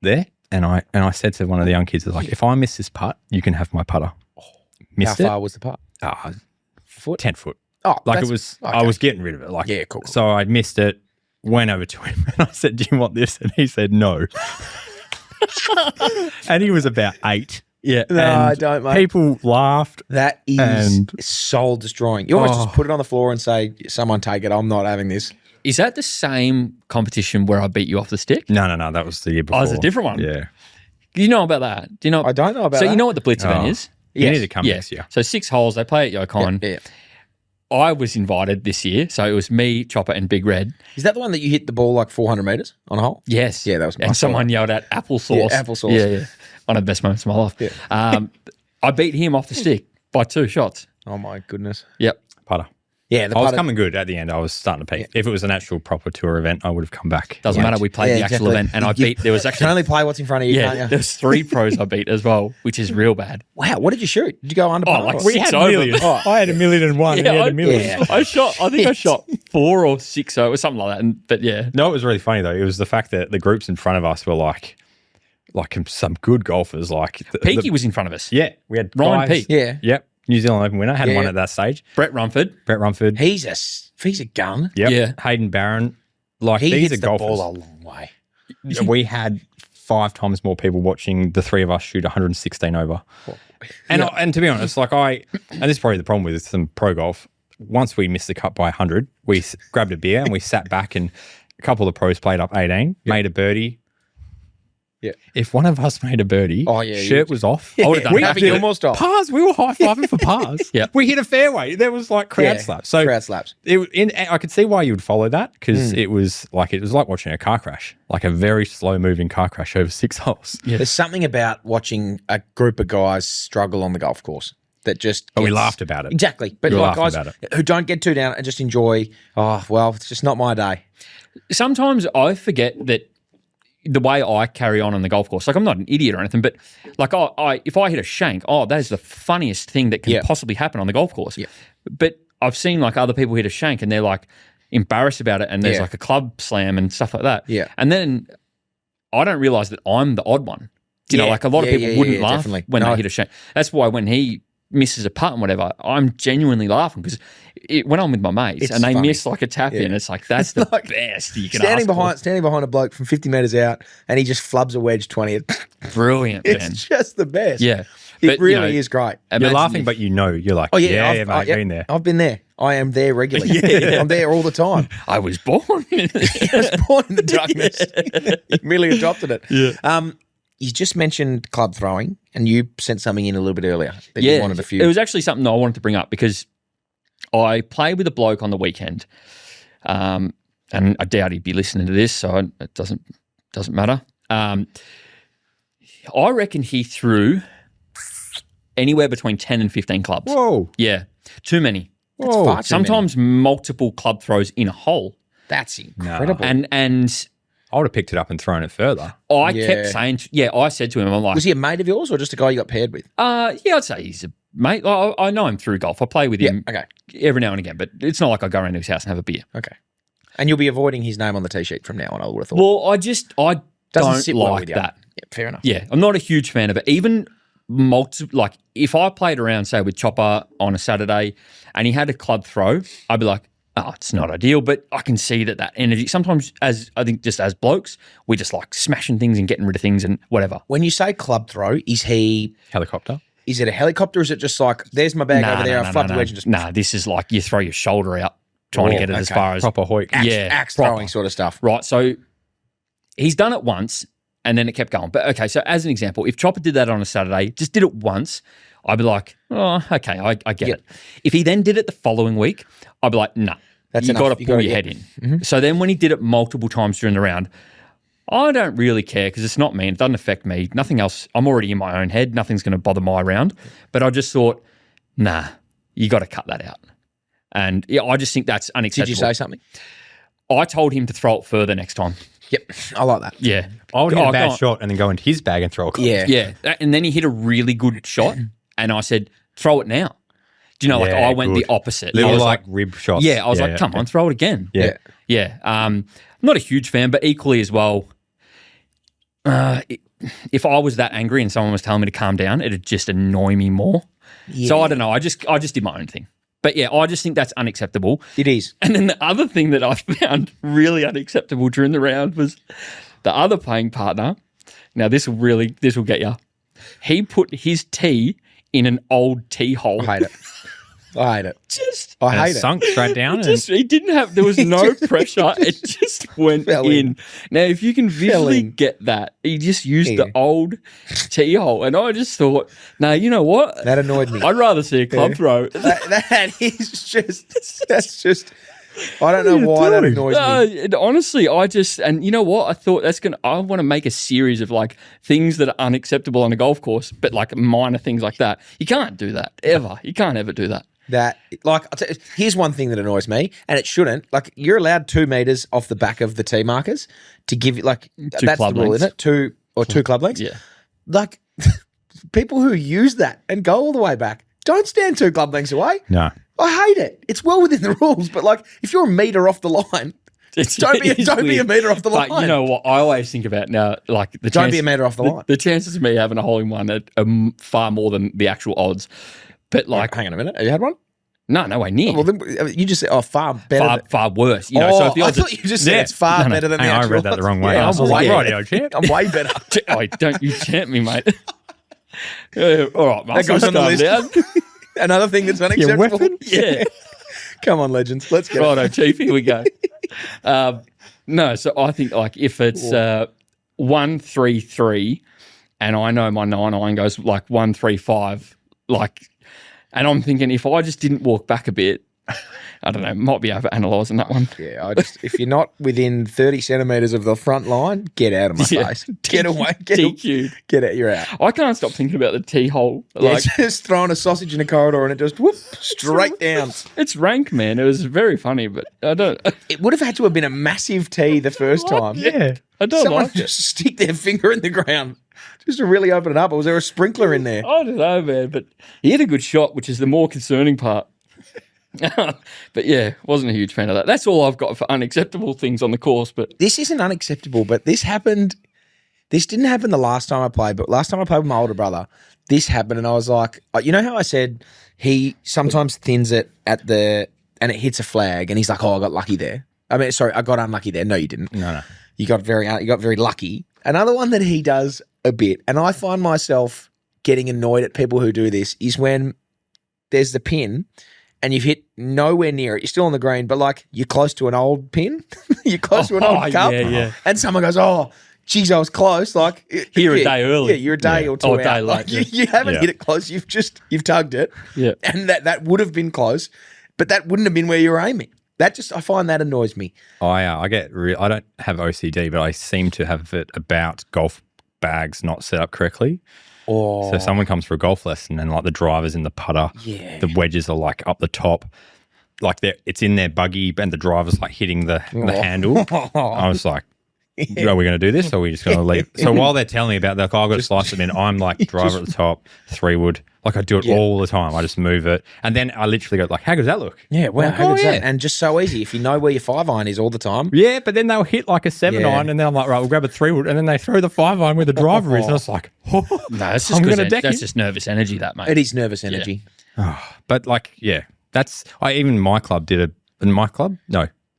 there, and I said to one of the young kids, like, if I miss this putt, you can have my putter. Missed How far was the putt? 10 foot. Oh, Like it was, okay. I was getting rid of it. Like, Yeah, cool. So I missed it, went over to him, and I said, do you want this? And he said, no. And he was about 8. Yeah. No, I don't, mate. People laughed. That is And- soul destroying. You almost just put it on the floor and say, someone take it. I'm not having this. Is that the same competition where I beat you off the stick? No. That was the year before. Oh, it's a different one. Yeah. Do you know about that? Do you know? I don't know about So that. you know what the Blitz event is? You Yes. need to come next year. So 6 holes, they play at Yukon. Yeah. I was invited this year. So it was me, Chopper, and Big Red. Is that the one that you hit the ball like 400 metres on a hole? Yes. Yeah, that was my And someone yelled out applesauce. Yeah, applesauce. Yeah. One of the best moments of my life. Yeah. I beat him off the stick by 2 shots. Oh, my goodness. Yep. Putter. Yeah, the I was putter- coming good at the end. I was starting to peak. If it was an actual proper tour event, I would have come back. Doesn't matter. We played Yeah, the actual exactly. event, and I beat. There was You can actually only play what's in front of you, yeah. can't There you? was 3 pros I beat as well, which is real bad. Wow, what did you shoot? Did you go under par? like or- we had millions. I had 1,000,001. Yeah, He had a million. yeah. I think I shot 4 or 6, so it was something like that. But yeah, No, it was really funny though. It was the fact that the groups in front of us were like some good golfers. Like Peaky was in front of us. Yeah, we had Ryan guys- Peake. Yeah. Yep, New Zealand Open winner. Had Yeah. one at that stage. Brett Rumford. Brett Rumford. He's a gun. Yep. Yeah. Hayden Barron. Like He these hits are the golfers. ball a long way. We had 5 times more people watching the 3 of us shoot 116 over. And to be honest, and this is probably the problem with some pro golf. Once we missed the cut by 100, we grabbed a beer and we sat back, and a couple of the pros played up 18, made a birdie, Yeah. If one of us made a birdie, Oh, yeah, shirt was off. I would have done we that. Happy Gilmore style. Pars. We were high fiving for pars. Yeah. We hit a fairway. There was like crowd Yeah, slaps. So crowd slaps. I could see why you would follow that because it was like watching a car crash, like a very slow moving car crash over 6 holes. Yeah. There's something about watching a group of guys struggle on the golf course that just And we gets- laughed about it. Exactly. But We were like laughing guys about who don't get too down and just enjoy, oh, well, it's just not my day. Sometimes I forget that the way I carry on the golf course, like I'm not an idiot or anything, but like if I hit a shank, that is the funniest thing that can Yeah. possibly happen on the golf course. Yeah. But I've seen like other people hit a shank and they're like embarrassed about it and there's Yeah. like a club slam and stuff like that. Yeah. And then I don't realize that I'm the odd one. You know, Yeah. like a lot of Yeah, people yeah, wouldn't yeah, laugh definitely. when No. they hit a shank. That's why when he misses a putt and whatever, I'm genuinely laughing because when I'm with my mates It's and they funny. miss like a tap in, Yeah. it's like that's the like best you can Standing ask behind a bloke from 50 metres out and he just flubs a wedge 20. for. Brilliant, man. It's just the best. Yeah. It But, really you know, is great. You're imagine laughing, if- but you're like, Oh, yeah. yeah, I've, mate, been there. I've been there. I am there regularly. I'm there all the time. I was born. I was born in the darkness. You merely adopted it. Yeah. You just mentioned club throwing, and you sent something in a little bit earlier that you wanted a few. It was actually something that I wanted to bring up because I played with a bloke on the weekend, and I doubt he'd be listening to this, so it doesn't matter. I reckon he threw anywhere between 10 and 15 clubs. Whoa. Yeah, too many. That's far too many. Sometimes multiple club throws in a hole, That's incredible. and I would have picked it up and thrown it further. I Yeah. kept saying, I said to him, I'm like, Was he a mate of yours or just a guy you got paired with? yeah, I'd say he's a mate. I know him through golf. I play with him Okay. every now and again, but it's not like I go around to his house and have a beer. Okay. And you'll be avoiding his name on the tee sheet from now on, I would have thought. Well, I Doesn't don't sit well like with you. that. Yeah, fair enough. Yeah, I'm not a huge fan of it. Even like if I played around, say with Chopper on a Saturday, and he had a club throw, I'd be like, oh, it's not ideal, but I can see that energy. Sometimes, as blokes, we just like smashing things and getting rid of things and whatever. When you say club throw, is Helicopter. it a helicopter or is it just like, there's my bag over there, I flub the wedge and just Nah, this is like you throw your shoulder out trying to get it as okay. far as Proper hoik. axe proper. throwing sort of stuff? Right, so he's done it once and then it kept going. But okay, so as an example, if Chopper did that on a Saturday, just did it once, I'd be like, oh, okay, I get it. If he then did it the following week, I'd be like, nah, That's you enough. got to You pull gotta- your yeah. head in. So then when he did it multiple times during the round, I don't really care because it's not me. It doesn't affect me. Nothing else. I'm already in my own head. Nothing's going to bother my round. But I just thought, nah, you got to cut that out. And yeah, I just think that's unacceptable. Did you say something? I told him to throw it further next time. Yep. I like that. Yeah. I would hit Oh, a bad go on. shot and then go into his bag and throw a club. Yeah. Yeah. And then he hit a really good shot. And I said, throw it now. Do you know, like Yeah, I went good. the opposite. Little I was like rib shots. yeah, I was like, come on, throw it again. Yeah. Yeah. I'm not a huge fan, but equally as well, if I was that angry and someone was telling me to calm down, it'd just annoy me more. So I don't know. I just did my own thing. But yeah, I just think that's unacceptable. It is. And then the other thing that I found really unacceptable during the round was the other playing partner. Now this will get you. He put his tee in an old tee hole. I hate it. I hate it. Just I And hate it it. sunk straight down. he didn't have, there was no pressure. It just went fell in. in. Now, if you can visually in. get that, he just used Yeah. the old tee hole. And I just thought, no, you know what? That annoyed me. I'd rather see a club throw. That is just, that's just, I don't know why that annoys me. And honestly, and you know what? I thought I want to make a series of like things that are unacceptable on a golf course, but like minor things like that. You can't do that ever. You can't ever do that. That, like, I'll tell you, here's one thing that annoys me, and it shouldn't. Like, you're allowed 2 meters off the back of the tee markers to give you, like, that's club the rule, lengths. isn't it? Two club lengths. Yeah. Like, people who use that and go all the way back, don't stand 2 club lengths away. No. I hate it. It's well within the rules, but like, if you're a meter off the line, don't be a weird. meter off the line. But you know what? I always think about now, like Don't be a meter off the line. The chances of me having a hole in one are far more than the actual odds. But like, Hang on a minute. Have you had one? no, nowhere near. Well, then you just said, far better. far worse. You know, so if the I odds thought you just said it's far No, no. better than Hang the on, I actual read that the wrong way. Yeah, I was I'm like, way, rightio, champ. I'm way better. oh, don't you tempt me, mate. All right, That goes on the list. down. Another thing that's unacceptable. weapon? Yeah. Come on, legends. Let's go. Righto, Chief. Here we go. No, so I think like if it's 133, and I know my 9 goes like 135, like, and I'm thinking if I just didn't walk back a bit, I don't know, might be over analysing that one. Yeah, if you're not within 30 centimetres of the front line, get out of my face. Get away. DQ'd. Get out. You're out. I can't stop thinking about the T hole. Yeah, Like, just throwing a sausage in a corridor and it just whoop straight down. it's rank, man. It was very funny, but I don't. It would have had to have been a massive T the first time. Yeah. I don't Someone like it. just stick their finger in the ground just to really open it up. Or was there a sprinkler in there? I don't know, man. But he had a good shot, which is the more concerning part. But yeah, wasn't a huge fan of that. That's all I've got for unacceptable things on the course. But This isn't unacceptable, but this happened. This didn't happen the last time I played, but last time I played with my older brother, this happened, and I was like, you know how I said he sometimes thins it and it hits a flag, and he's like, oh, I got lucky there. I mean, sorry, I got unlucky there. No, you didn't. No. You got very lucky. Another one that he does a bit, and I find myself getting annoyed at people who do this, is when there's the pin and you've hit nowhere near it. You're still on the green, but like you're close to an old pin. You're close to an old cup. yeah. And someone goes, oh, geez, I was close. Like Here a yeah, day early. Yeah, you're a day or two Oh, a day out. late, Like, yeah. you haven't Yeah. hit it close. You've tugged it. Yeah. And that would have been close, but that wouldn't have been where you were aiming. I find that annoys me. I get I don't have OCD, but I seem to have it about golf bags not set up correctly. Oh, So if someone comes for a golf lesson and like the driver's in the putter, Yeah. the wedges are like up the top, like it's in their buggy and the driver's like hitting the handle. I was like, are we going to do this or are we just going to leave? So while they're telling me about that, I've got to slice them in. I'm like driver at the top, 3-wood. Like I do it all the time. I just move it. And then I literally go like, how good does that look? Yeah, wow, Like, how good's yeah. that? And just so easy if you know where your 5-iron is all the time. Yeah, but then they'll hit like a 7-iron Yeah. and then I'm like, right, we'll grab a 3-wood. And then they throw the 5-iron where the driver is. And I was like, No, that's just I'm 'cause gonna deck that's you. just nervous energy, that mate. It is nervous energy. but like, yeah, even my club did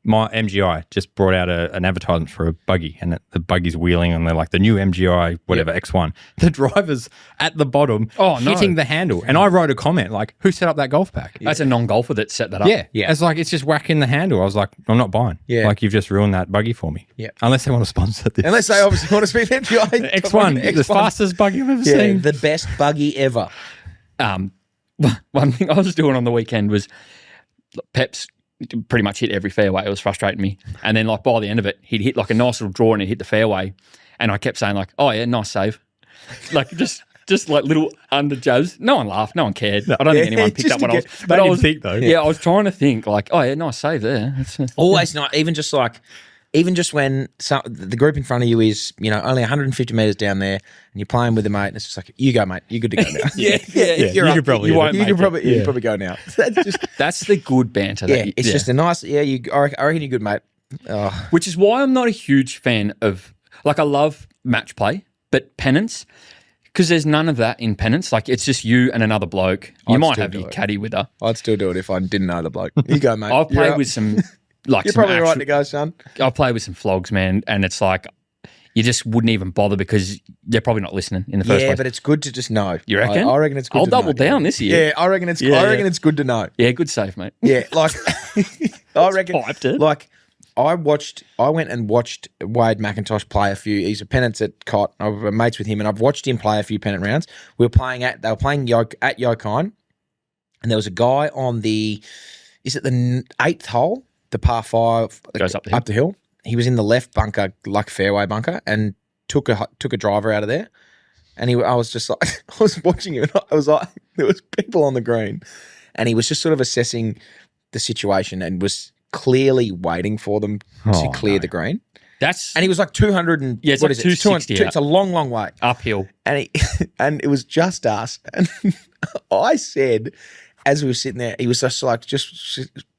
my MGI just brought out an advertisement for a buggy, and the buggy's wheeling, and they're like the new MGI, whatever, X1. The driver's at the bottom, hitting the handle. And I wrote a comment like, who set up that golf pack? That's a non-golfer that set that up. Yeah. It's like, it's just whacking the handle. I was like, I'm not buying. Yeah. Like, you've just ruined that buggy for me. Yeah. Unless they want to sponsor this. Unless they obviously want to speak MGI. X1, the fastest buggy I've ever Yeah, seen. the best buggy ever. One thing I was doing on the weekend was Pep's pretty much hit every fairway. It was frustrating me. And then like by the end of it, he'd hit like a nice little draw and he'd hit the fairway. And I kept saying like, oh yeah, nice save. Like just like little under jabs. No one laughed. No one cared. I don't think anyone picked just up what to I was. get- But I Made him was think, though. Yeah, I was trying to think like, oh yeah, nice save there. Always not. Even just when the group in front of you is, only 150 metres down there and you're playing with a mate and it's just like, you go, mate. You're good to go now. Yeah. You're You up. could probably you hit won't it. you make can it. probably, you can probably go now. That's just, That's the good banter. it's just a nice, I reckon you're good, mate. Oh, Which is why I'm not a huge fan of, like, I love match play, but pennants, because there's none of that in pennants. Like, it's just you and another bloke. You I'd might still have do your it. caddy with her. I'd still do it if I didn't know the bloke. You go, mate. I've You're played up. with some, like, You're some probably right actual- to go, son. I've played with some flogs, man, and it's like, you just wouldn't even bother because they're probably not listening in the first Yeah, place. but it's good to just know. You reckon? I reckon it's good I'll to double know. down this year. Yeah, I reckon it's good to know. Yeah, good save, mate. Yeah, like I reckon. piped it. Like I went and watched Wade McIntosh play a few. He's a pennants at Cot. I was mates with him, and I've watched him play a few pennant rounds. They were playing at Yokine, and there was a guy on the 8th hole, the par 5 Goes up the hill. He was in the left bunker, like fairway bunker, and took a driver out of there. And I was just like, I was watching him, and I was like, there was people on the green, and he was just sort of assessing the situation and was clearly waiting for them to clear the green. That's And he was like 200 and Yeah, it's what like is it? 260 It's a long, long way. uphill. And and it was just us. And I said, as we were sitting there, he was just like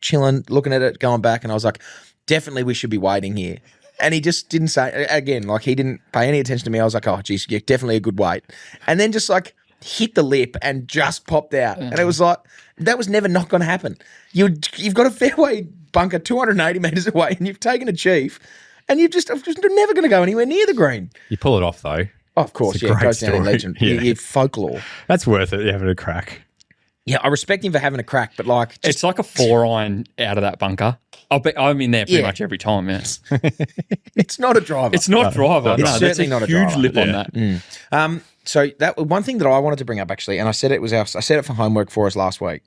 chilling, looking at it, going back, and I was like, definitely we should be waiting here. And he just didn't say, again, like he didn't pay any attention to me. I was like, oh, geez, yeah, definitely a good wait. And then just like hit the lip and just popped out. And it was like, that was never not going to happen. You've got a fairway bunker 280 metres away and you've taken a chief and you're just never going to go anywhere near the green. You pull it off, though. Oh, of course, It's a yeah, it great goes down in story. legend. Yeah. Folklore. That's worth it, having a crack. Yeah, I respect him for having a crack, but like, just, It's like a 4-iron out of that bunker. I'm in there pretty much every time, man. it's not a driver. It's not driver. It's No, that's certainly a not a huge driver. lip on that. So that one thing that I wanted to bring up actually, and I said it for homework for us last week.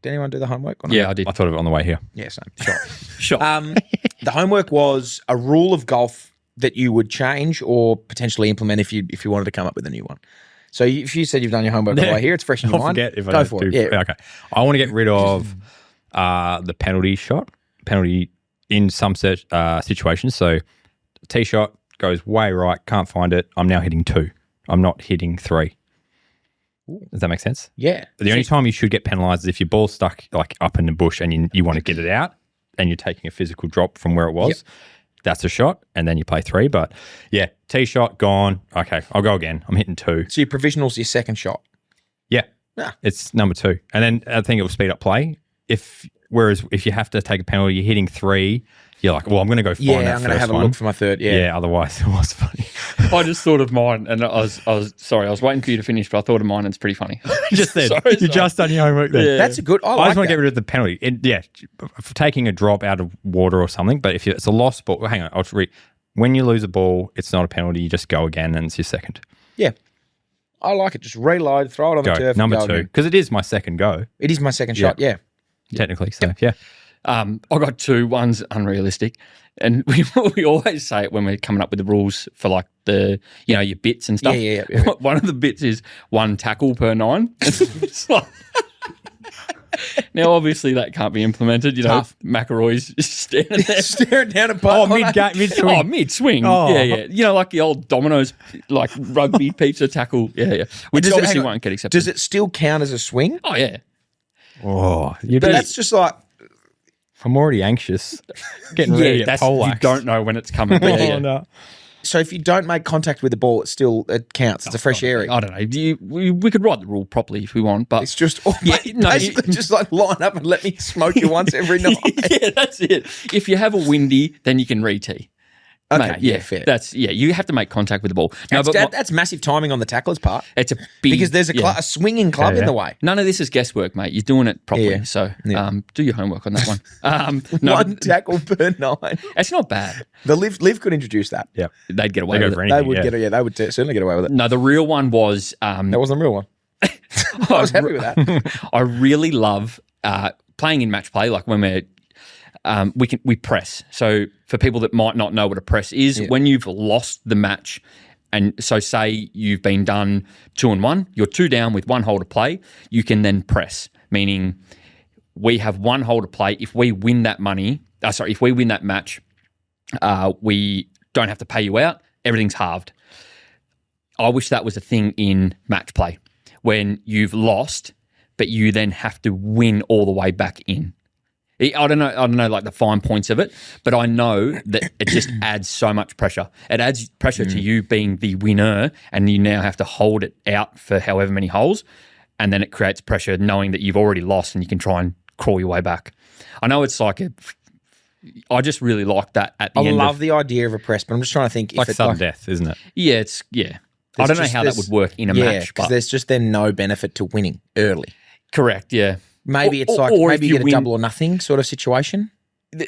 Did anyone do the homework? Or not? Yeah, I did. I thought of it on the way here. Yeah, same. Sure. Sure. The homework was a rule of golf that you would change or potentially implement if you wanted to come up with a new one. So if you said you've done your homework on the way here, it's fresh in your I'll mind. forget if I Go don't for do. it. Yeah. Okay. I want to get rid of the penalty in some situations. So tee shot goes way right, can't find it. I'm now hitting 2. I'm not hitting 3. Does that make sense? Yeah. The only time you should get penalised is if your ball's stuck like up in the bush and you want to get it out and you're taking a physical drop from where it was. Yep. That's a shot, and then you play 3. But yeah, tee shot gone. Okay, I'll go again. I'm hitting 2. So your provisional's your second shot. Yeah, Ah. it's number 2, and then I think it will speed up play. Whereas if you have to take a penalty, you're hitting 3. You're like, well, I'm going to go find that Yeah, I'm going to first have a one. look for my third. Yeah. Otherwise it was funny. I just thought of mine, and I was sorry. I was waiting for you to finish, but I thought of mine, and it's pretty funny. Just then, Sorry. you just done your homework there. Yeah. That's a good. I I like just want to that. get rid of the penalty. For taking a drop out of water or something. But if it's a lost ball, hang on, I'll just read. When you lose a ball, it's not a penalty. You just go again, and it's your second. Yeah. I like it. Just reload, throw it on the Go turf. number and go 2 again. because it is my second go It is my second shot. Yeah. technically. So yeah, I got 2. One's unrealistic, and we always say it when we're coming up with the rules for like the your bits and stuff. Yeah. One of the bits is 1 tackle per 9. It's like- now, obviously, that can't be implemented. Tough. McElroy's just standing there. Staring down a putt. mid-swing. Oh, mid-swing. Oh. Yeah. Like the old Domino's, like rugby pizza tackle. Yeah. Which Does it- obviously hang on. won't get accepted. Does it still count as a swing? Oh, yeah. Oh, But that's just like, I'm already anxious. Getting Yeah, ready to that's, get you poleaxed. don't know when it's coming. But yeah. no. so if you don't make contact with the ball, it counts. It's a fresh area. I don't know. We could write the rule properly if we want, but It's just Yeah, no, basically just like line up and let me smoke you once every night. yeah, that's it. If you have a windy, then you can re-tee. Okay, Mate, yeah, fair. You have to make contact with the ball. No, That's massive timing on the tackler's part it's a big because there's a swinging club in the way. None of this is guesswork, mate. You're doing it properly. Yeah. So Yeah. do your homework on that one. No, One tackle per 9. it's not bad. The Liv could introduce that. Yeah. They'd get away They go with for it. They anything. would yeah. they would certainly get away with it. No, the real one was That wasn't the real one. I was happy with that. I really love playing in match play, like when we press. So for people that might not know what a press is, when you've lost the match, and so say you've been done 2-1, you're 2 down with 1 hole to play, you can then press, meaning we have 1 hole to play. If we win that if we win that match, we don't have to pay you out. Everything's halved. I wish that was a thing in match play when you've lost, but you then have to win all the way back in. I don't know like the fine points of it, but I know that it just adds so much pressure. It adds pressure to you being the winner, and you now have to hold it out for however many holes, and then it creates pressure knowing that you've already lost and you can try and crawl your way back. I know it's like I just really like that at the I end. love the idea of a press, but I'm just trying to think Like if it's sudden death, isn't it? Yeah, I don't know how that there's- would work in a match, because but there's just then no benefit to winning early. correct, yeah. Maybe it's like or maybe if you get a win- double or nothing sort of situation.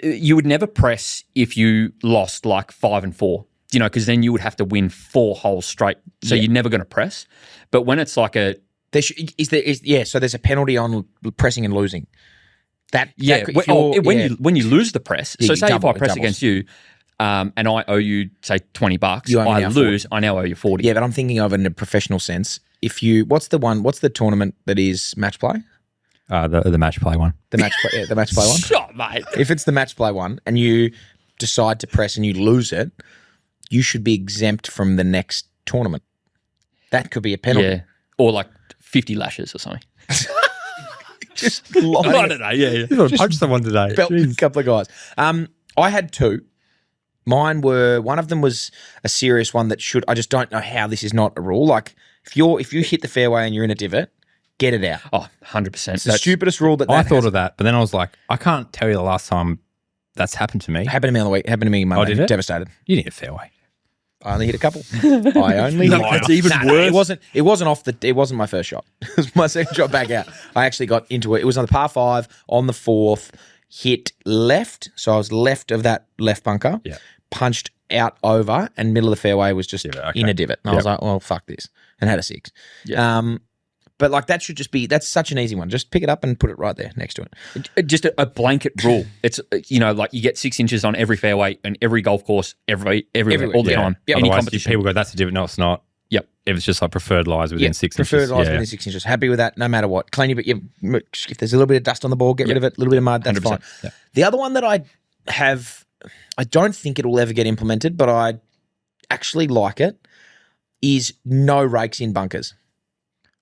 You would never press if you lost like 5 and 4, because then you would have to win 4 holes straight. So you're never going to press. But when it's like So there's a penalty on pressing and losing. When you lose the press. Yeah, So you say double, if I it press doubles. against you, and I owe you say $20, You owe me I now lose. I now owe you 40. Yeah, but I'm thinking of it in a professional sense. What's the tournament that is match play? The match play one. The match play one. Shot, mate. If it's the match play one and you decide to press and you lose it, you should be exempt from the next tournament. That could be a penalty. Yeah, or like 50 lashes or something. Just I lining don't know. Yeah. You punch someone today. belt a couple of guys. I had 2. Mine were, one of them was a serious one that I just don't know how this is not a rule. Like if you hit the fairway and you're in a divot, get it out. Oh, 100%. It's the stupidest rule that I thought has. of that, but then I was like, I can't tell you the last time that's happened to me. Happened to me on the week. Happened to me Monday. did it? Devastated. You need a fairway. I only hit a couple. I only hit a couple. That's even worse. It wasn't my first shot. It was my second shot back out. I actually got into it. It was on the par 5 on the 4th, hit left. So I was left of that left bunker. Yeah. Punched out over, and middle of the fairway was just Divot, in a divot. And I was like, well, fuck this. And had a 6. Yeah. But like that should just be, that's such an easy one. Just pick it up and put it right there next to it. Just a blanket rule. It's, like you get 6 inches on every fairway and every golf course, everywhere, all the time. Yep. Any Otherwise, competition. people go, that's a divot. No, it's not. Yep. If it's just like preferred lies within 6 inches. Preferred lies within 6 inches. Happy with that, no matter what. Clean your, if there's a little bit of dust on the ball, get rid of it. A little bit of mud, that's 100%. fine. Yeah. The other one that I don't think it will ever get implemented, but I actually like it, is no rakes in bunkers.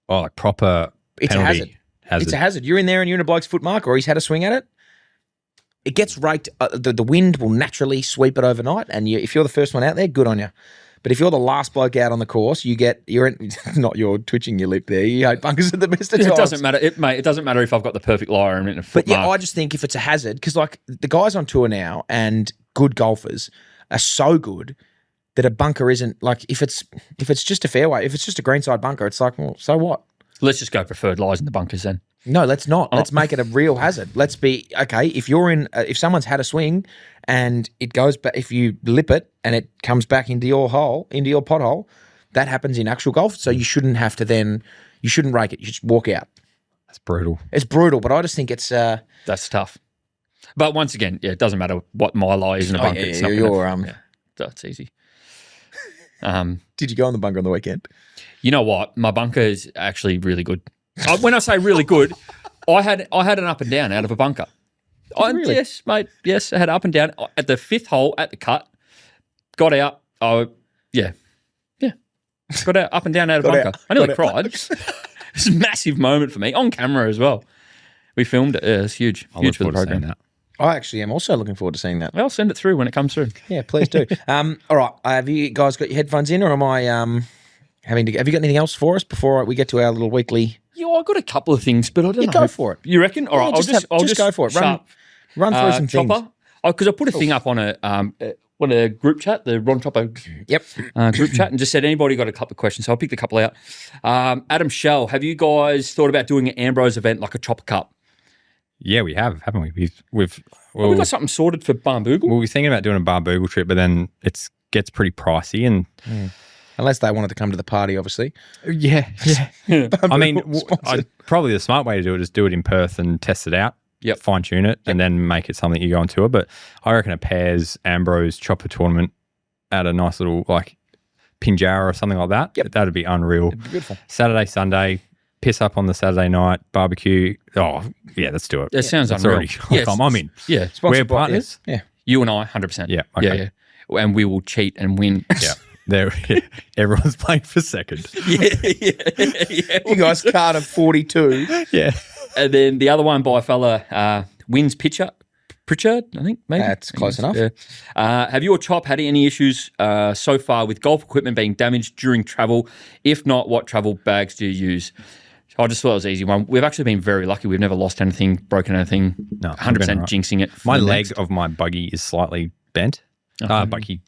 Oh, like proper It's penalty. a hazard. It's a hazard. You're in there and you're in a bloke's foot mark, or he's had a swing at it. It gets raked. The wind will naturally sweep it overnight, and if you're the first one out there, good on you. But if you're the last bloke out on the course, not you're twitching your lip there. You hate bunkers at the best of times. It doesn't matter, it doesn't matter if I've got the perfect lie or I'm in a foot But yeah, mark. I just think if it's a hazard, because like the guys on tour now and good golfers are so good that a bunker isn't like if it's just a fairway, if it's just a greenside bunker, it's like, well, so what? Let's just go preferred lies in the bunkers then. No, let's not. Let's make it a real hazard. Let's be okay. If you're in, if someone's had a swing and it goes back, if you lip it and it comes back into your hole, into your pothole, that happens in actual golf. So you shouldn't have to you shouldn't rake it. You just walk out. That's brutal. It's brutal, but I just think it's. That's tough. But once again, it doesn't matter what my lie is in a bunker. yeah, It's not that's easy. Did you go on the bunker on the weekend? You know what? My bunker is actually really good. When I say really good, I had an up and down out of a bunker. Really? Yes, mate. Yes, I had up and down at the 5th hole at the cut. Got out. Yeah. Got out up and down out of bunker. I nearly cried. It's a massive moment for me on camera as well. We filmed it. Yeah, it's huge. I Huge look for the forward to seeing program. that. I actually am also looking forward to seeing that. I'll send it through when it comes through. Yeah, please do. All right, have you guys got your headphones in, or am I having to? Have you got anything else for us before we get to our little weekly? Yeah, I got a couple of things, but I don't know. Go for it. You reckon? All right, Yeah, I'll just go for it. sharp, Run through some things. Chopper. Because I put a thing up on a group chat, the Ron Chopper Yep. group chat, and just said anybody got a couple of questions. So I picked a couple out. Adam Shell, have you guys thought about doing an Ambrose event like a Chopper Cup? Yeah, we have, haven't we? Have we got something sorted for Barnbougle? We were thinking about doing a Barnbougle trip, but then it gets pretty pricey. And Unless they wanted to come to the party, obviously. yeah. I mean, probably the smart way to do it is do it in Perth and test it out. Yep. Fine tune it and then make it something you go on tour. But I reckon a Pairs Ambrose Chopper tournament at a nice little like Pinjarra or something like that. Yep. That'd be unreal. It'd be beautiful. Saturday, Sunday, piss up on the Saturday night, barbecue. Oh, yeah, let's do it. It sounds That's unreal. already. Yes. I'm in. Yeah. We're partners. Yeah. You and I, 100%. Yeah, okay. Yeah. And we will cheat and win. Yeah. Everyone's playing for second. yeah. You guys card of 42. Yeah. And then the other one by a fella, Wins Pritchard, I think, maybe. That's close enough. Yeah. Have you or Chop had any issues so far with golf equipment being damaged during travel? If not, what travel bags do you use? I just thought it was an easy one. We've actually been very lucky. We've never lost anything, broken anything. No, 100% we've been right. jinxing it. My leg of my buggy is slightly bent. Okay.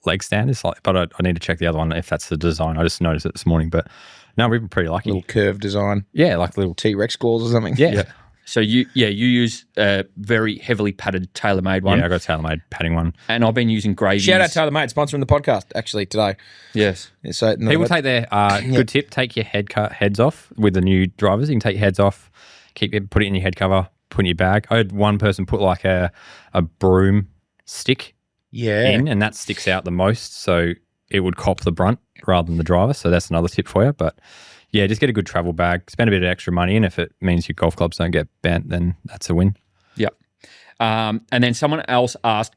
Leg stand is slightly, but I need to check the other one if that's the design. I just noticed it this morning, but no, we've been pretty lucky. Little curved design. Yeah, like little T-Rex claws or something. Yeah. So you use a very heavily padded TaylorMade one. Yeah, I got a TaylorMade padding one. And I've been using Gravies. Shout out TaylorMade, sponsoring the podcast actually today. Yes. So People take their good tip. Take your heads off with the new drivers. You can take your heads off, put it in your head cover, put it in your bag. I had one person put like a broom stick in, and that sticks out the most, so it would cop the brunt rather than the driver. So that's another tip for you. But yeah, just get a good travel bag. Spend a bit of extra money, and if it means your golf clubs don't get bent, then that's a win. Yep. And then someone else asked,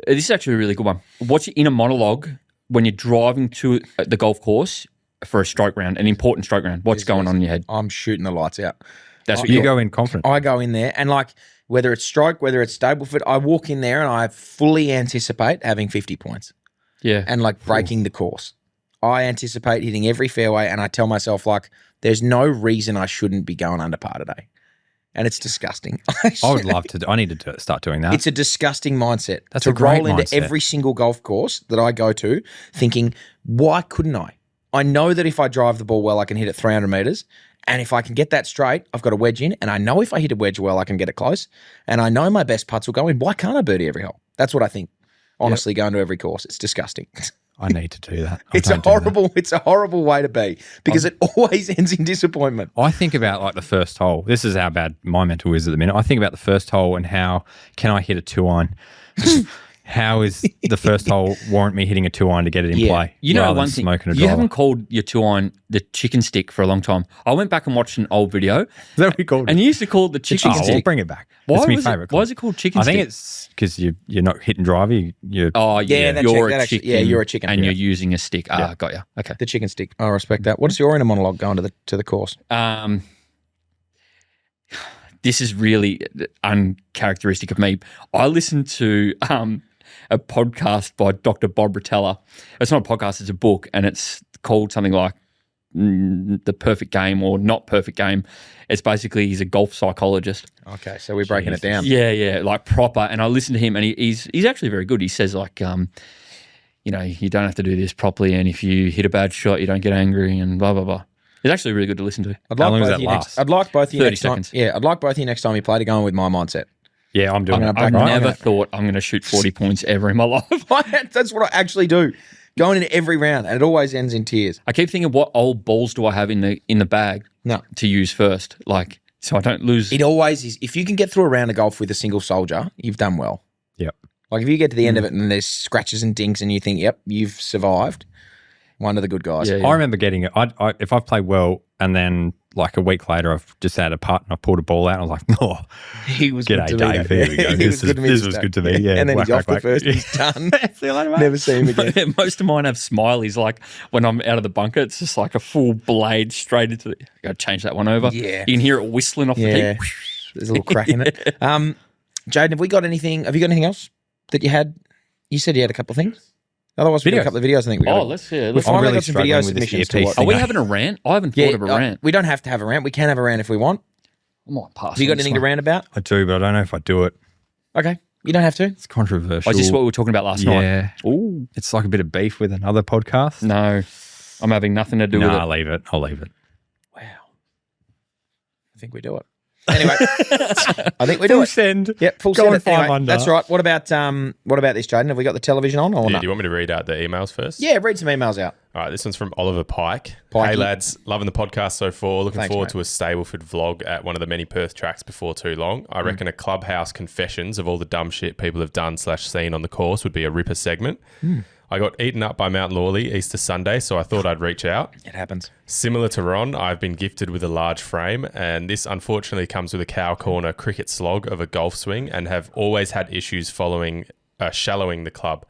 this is actually a really good one. What's your inner monologue when you're driving to the golf course for a stroke round, an important stroke round? What's going on in your head? I'm shooting the lights out. That's what You go in confident. I go in there and like whether it's stroke, whether it's Stableford, I walk in there and I fully anticipate having 50 points Yeah. and like breaking the course. I anticipate hitting every fairway and I tell myself like there's no reason I shouldn't be going under par today. and it's disgusting. I would love to. I need to start doing that. It's a disgusting mindset. That's to a great roll into mindset. every single golf course that I go to thinking, why couldn't I? I know that if I drive the ball well, I can hit it 300 metres. And if I can get that straight, I've got a wedge in. And I know if I hit a wedge well, I can get it close. And I know my best putts will go in. Why can't I birdie every hole? That's what I think. Honestly, going to every course, it's disgusting. I need to do that. It's a horrible way to be because it always ends in disappointment. I think about like the first hole. This is how bad my mental is at the minute. I think about the first hole and how can I hit a 2-iron? How is the first hole warrant me hitting a 2-iron to get it in play? You know rather one than thing, smoking a you driver? haven't called your 2-iron the chicken stick for a long time. I went back and watched an old video, Is that what we called and it? you used to call it the chicken We'll stick. bring it back. Why It's my was it- favourite. why is it called chicken I stick? think it's because you're not hitting driver. You're Oh yeah, that you're that a actually- chicken. yeah, you're a chicken, and yeah. you're using a stick. Ah, got you. Okay. The chicken stick. I respect that. What is your inner monologue going to the course? This is really uncharacteristic of me. I listened to a podcast by Dr. Bob Rotella. It's not a podcast; it's a book, and it's called something like The Perfect Game or Not Perfect Game. It's basically he's a golf psychologist. Okay, so we're breaking it down. Yeah, like proper. And I listened to him, and he's actually very good. He says like, you don't have to do this properly, and if you hit a bad shot, you don't get angry, and blah blah blah. It's actually really good to listen to. I'd How like long does both that of you last? I'd like both of you 30 next time. seconds. Yeah, I'd like both of you next time you play to go in with my mindset. yeah, I'm doing I'm it. gonna I've Right. never Okay. thought I'm going to shoot 40 points ever in my life. That's what I actually do. Going in every round, and it always ends in tears. I keep thinking, what old balls do I have in the bag No. to use first? Like, so I don't lose. It always is. If you can get through a round of golf with a single soldier, you've done well. Yep. Like if you get to the end of it and there's scratches and dinks and you think, yep, you've survived, one of the good guys. Yeah, I remember getting it. If I've played well and then like a week later I've just had a putt and I pulled a ball out and I was like, oh, He was g'day, good to me. Dave. Here we go. He This was good to me was this good time. to me. Yeah. And then he's Whack, off the whack, first. whack. He's done. See you later, mate. Never see him again. Most of mine have smileys. Like when I'm out of the bunker, it's just like a full blade straight into the. Got to change that one over. Yeah. You can hear it whistling off Yeah. the tee. There's a little crack in it. Jaden, have we got anything? Have you got anything else that you had? You said you had a couple of things. Otherwise, we got a Videos. couple of videos. I think we got. Oh, let's hear. We've Let's, finally really got some struggling video with this submissions to earpiece watch. are we thing. having a rant? I haven't thought of a rant. We don't have to have a rant. We can have a rant if we want. I might pass. Have you got on this anything to one. rant about? I do, but I don't know if I do it. Okay, you don't have to. It's controversial. Oh, is this what we were talking about last night? Yeah. Ooh, It's like a bit of beef with another podcast. no. I'm having nothing to do No, with I'll leave it. I'll leave it. Wow. I think we do it. Anyway, I think we do Full it. send. Yep, full Go send and it. five Anyway, under. that's right. What about this, Jaden? Have we got the television on or Yeah, not? do you want me to read out the emails first? Yeah, read some emails out. All right, this one's from Oliver Pike. Pikey. Hey, lads, loving the podcast so far. Looking Thanks, forward mate. to a Stableford vlog at one of the many Perth tracks before too long. I reckon a clubhouse confessions of all the dumb shit people have done / seen on the course would be a ripper segment. I got eaten up by Mount Lawley Easter Sunday, so I thought I'd reach out. It happens. Similar to Ron, I've been gifted with a large frame, and this unfortunately comes with a cow corner cricket slog of a golf swing, and have always had issues shallowing the club.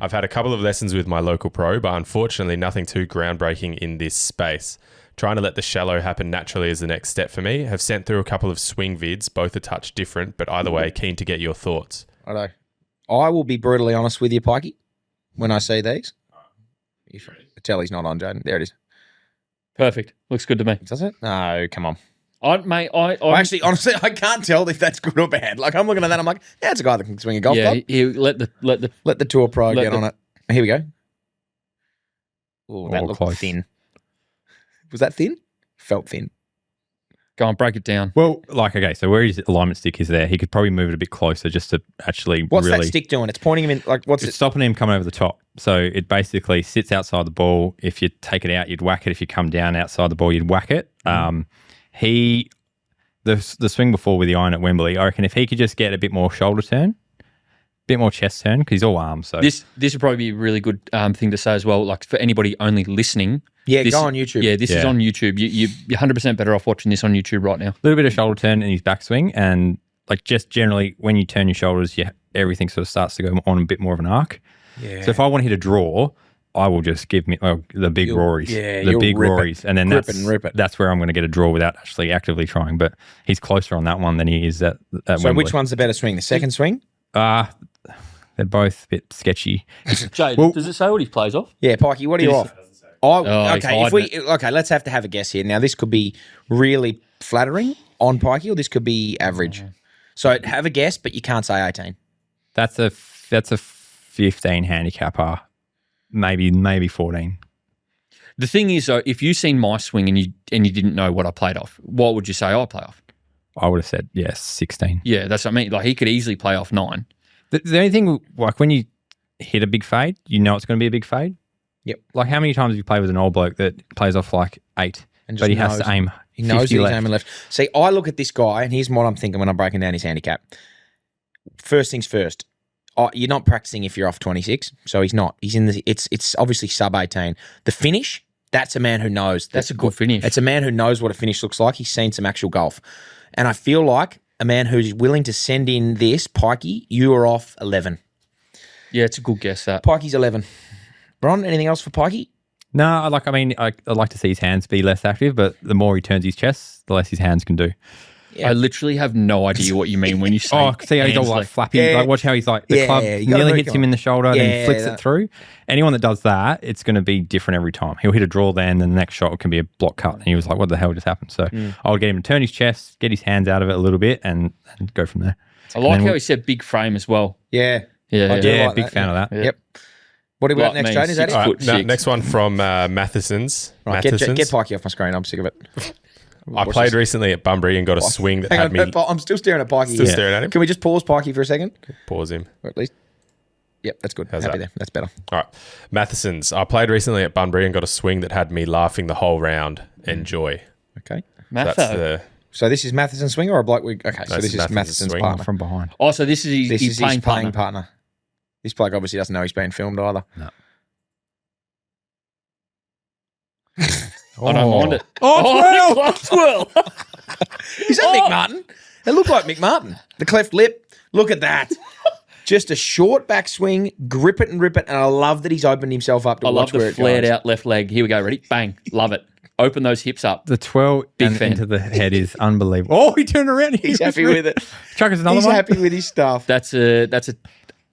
I've had a couple of lessons with my local pro, but unfortunately nothing too groundbreaking in this space. Trying to let the shallow happen naturally is the next step for me. Have sent through a couple of swing vids, both a touch different, but either way, keen to get your thoughts. I know. I will be brutally honest with you, Pikey, when I see these. If the telly's not on, Jaden. There it is. Perfect. Looks good to me. Does it? No, come on. Honestly, I can't tell if that's good or bad. Like, I'm looking at that, I'm like, yeah, it's a guy that can swing a golf yeah. club. Let the Let the tour pro let get the- on it. Here we go. Oh, that Oh, looked close. thin. Was that thin? Felt thin. go on, break it down. Well, like, okay, so where his alignment stick is there, he could probably move it a bit closer just to actually What's really... that stick doing? It's pointing him in, like, what's It's it? stopping him coming over the top. So it basically sits outside the ball. If you take it out, you'd whack it. If you come down outside the ball, you'd whack it. The swing before with the iron at Wembley, I reckon if he could just get a bit more shoulder turn, bit more chest turn, because he's all arms. So This would probably be a really good thing to say as well. Like for anybody only listening. Yeah, this- go on YouTube. Yeah, this is Yeah. on YouTube. You're 100% better off watching this on YouTube right now. a little bit of shoulder turn in his backswing, and like just generally when you turn your shoulders, everything sort of starts to go on a bit more of an arc. Yeah. So if I want to hit a draw, I will just give me the big Rories, the you'll big rip it. Rories, and then Grip that's it and rip it. that's where I'm going to get a draw without actually actively trying. But he's closer on that one than he is at So Wembley. which one's the better swing? The second swing? They're both a bit sketchy. Jade, Well- does it say what he plays off? Yeah, Pikey, what are you off? Oh, he's Okay, hiding let's have to have a guess here. Now, this could be really flattering on pikey, or this could be average. So have a guess, but you can't say 18. That's a 15 handicapper, maybe 14. The thing is, though, if you seen my swing and you didn't know what I played off, what would you say I play off? I would have said, yes, 16. Yeah, that's what I mean. Like, he could easily play off 9. The only thing, like when you hit a big fade, you know it's going to be a big fade. Yep. Like how many times have you played with an old bloke that plays off like 8, And but he just has to aim He knows 50 that he's left. aiming left. See, I look at this guy, and here's what I'm thinking when I'm breaking down his handicap. First things first. You're not practicing if you're off 26, so he's not. He's in the. It's obviously sub 18. The finish. That's a man who knows. That's a good finish. It's a man who knows what a finish looks like. He's seen some actual golf, and I feel like a man who's willing to send in this pikey. You are off 11. Yeah, it's a good guess, that. Pikey's 11. Bron, anything else for pikey? No, I'd like to see his hands be less active, but the more he turns his chest, the less his hands can do. I literally have no idea what you mean when you say See how he's all hands like left. flappy? Yeah. Like watch how he's like, the club you gotta nearly move hits on. him in the shoulder and then Yeah, flicks that- it through. Anyone that does that, it's going to be different every time. He'll hit a draw then, the next shot can be a block cut. And he was like, what the hell just happened? So I would get him to turn his chest, get his hands out of it a little bit and go from there. I like then how he said big frame as well. Yeah. Yeah, I do Yeah, like big that, fan yeah. of that. Yep. What about Like next, me, Jane? Is that 6 it? All foot right, no, 6. next one from Matheson's. Right, get Matheson's. pikey off my screen. I'm sick of it. I What's played this? recently at Bunbury and got a swing that Hang had on, me I'm still staring at pikey. still here. staring at him. Can we just pause pikey for a second? Pause him. Or at least. Yep, that's good. How's Happy that? there. That's better. All right. Matheson's. I played recently at Bunbury and got a swing that had me laughing the whole round. Enjoy. Okay. That's Matho. the So this is Matheson's swing or a bloke? Okay, so That's this is Matheson's Matheson's swing. partner. From behind. Oh, so this is This his is playing his playing partner. partner. This bloke obviously doesn't know he's being filmed either. I don't mind it. Oh, Twirl. Is that Mick Martin? They look like Mick Martin. The cleft lip. Look at that. Just a short backswing, grip it and rip it, and I love that he's opened himself up to I love watch where the it flared goes. out left leg. Here we go. Ready? Bang. Love it. Open those hips up. The 12 Big fan. into the head is unbelievable. Oh, he turned around. He's happy with it. Chuck us another He's one. happy with his stuff. That's a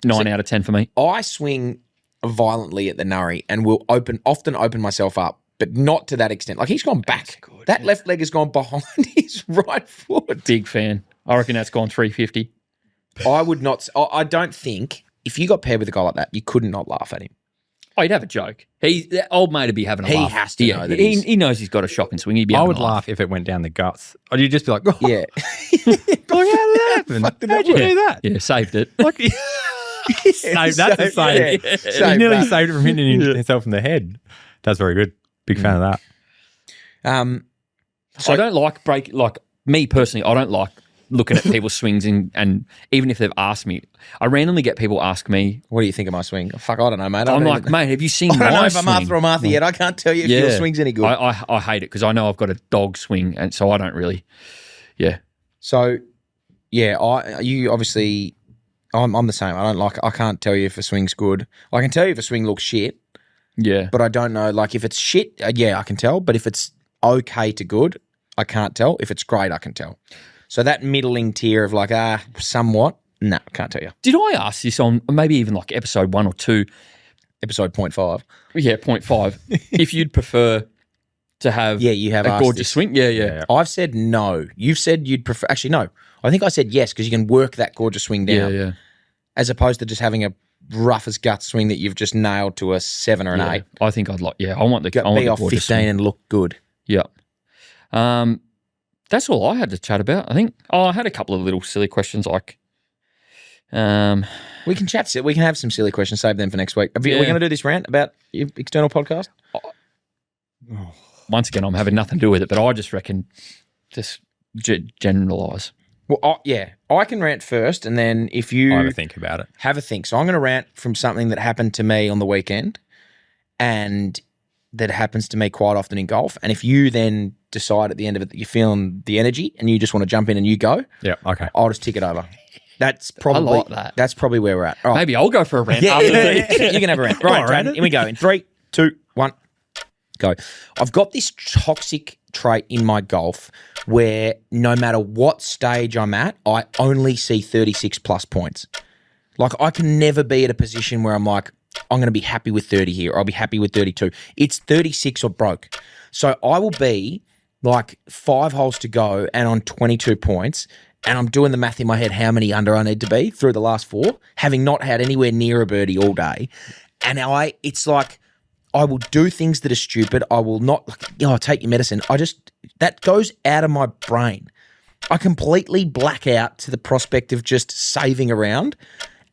9 out of 10 for me. I swing violently at the nurry and will often open myself up, but not to that extent. Like he's gone back. That left leg has gone behind his right foot. Big fan. I reckon that's gone 350. I would not. I don't think if you got paired with a guy like that, you could not laugh at him. Oh, he'd have a joke. That old mate would be having a He laugh. has to know that he's- he knows he's got a shocking swing. He'd be I having would a laugh. laugh if it went down the guts. Or you'd just be like, oh, Yeah. look how that happened. Fuck did that How'd you work? do that? Yeah, saved it. Like, saved, that's a save. Yeah, He saved nearly that. saved it from hitting himself in the head. That's very good. Big fan of that. So I don't like me personally, I don't like looking at people's swings and even if they've asked me, I randomly get people ask me, What do you think of my swing? Fuck, I don't know, mate. I'm like, mate, have you seen I don't know my if I'm swing? Arthur or Martha yet. I can't tell you if your swing's any good. I hate it because I know I've got a dog swing and so I don't really, yeah. So, yeah, you obviously, I'm the same. I can't tell you if a swing's good. I can tell you if a swing looks shit, Yeah. but I don't know. Like if it's shit, I can tell. But if it's okay to good, I can't tell. If it's great, I can tell. So that middling tier of like, somewhat, no, can't tell you. Did I ask this on maybe even like episode 1 or 2? Episode 0.5. Yeah, 0.5. If you'd prefer to have Yeah, you have a asked gorgeous this. swing. Yeah. I've said no. You've said you'd prefer. Actually, no. I think I said yes because you can work that gorgeous swing down. Yeah. As opposed to just having a rough as guts swing that you've just nailed to a 7 or an 8. I think I'd like, I want the, Got I want be the off 15 gorgeous swing. and look good. Yeah. That's all I had to chat about, I think. Oh, I had a couple of little silly questions like, We can chat. We can have some silly questions. Save them for next week. Are we Yeah. going to do this rant about your external podcast? once again, I'm having nothing to do with it, but I just reckon just generalise. Well, I can rant first, and then if you I have a think about it. have a think. So I'm going to rant from something that happened to me on the weekend, and that happens to me quite often in golf. And if you then decide at the end of it that you're feeling the energy and you just want to jump in and you go, Yeah, okay. I'll just tick it over. That's probably like that. That's probably where we're at. All right. Maybe I'll go for a rant after the You can have a rant. Right, All right. Jaden, here we go. In 3, 2, 1, go. I've got this toxic trait in my golf where no matter what stage I'm at, I only see 36 plus points. Like I can never be at a position where I'm like, I'm going to be happy with 30 here or I'll be happy with 32. It's 36 or broke. So I will be like 5 holes to go and on 22 points, and I'm doing the math in my head how many under I need to be through the last 4, having not had anywhere near a birdie all day. And it's like I will do things that are stupid. I will not, take your medicine. That goes out of my brain. I completely black out to the prospect of just saving around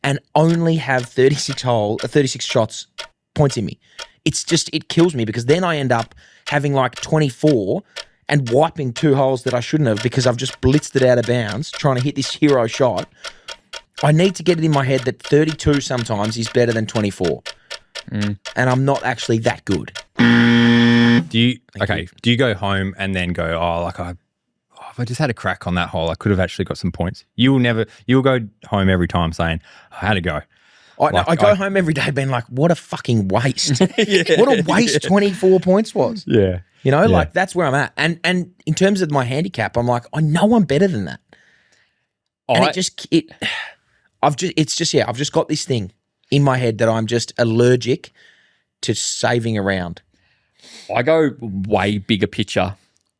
and only have 36 shots points in me. It kills me because then I end up having like 24 and wiping 2 holes that I shouldn't have because I've just blitzed it out of bounds trying to hit this hero shot. I need to get it in my head that 32 sometimes is better than 24. And I'm not actually that good. Do you go home and then go, if I just had a crack on that hole, I could have actually got some points? You'll go home every time saying, how'd it go? I go home every day being like, what a fucking waste. What a waste 24 points was. Yeah. Like that's where I'm at. And in terms of my handicap, I'm like, I know I'm better than that. I've just got this thing in my head that I'm just allergic to saving around. I go way bigger picture,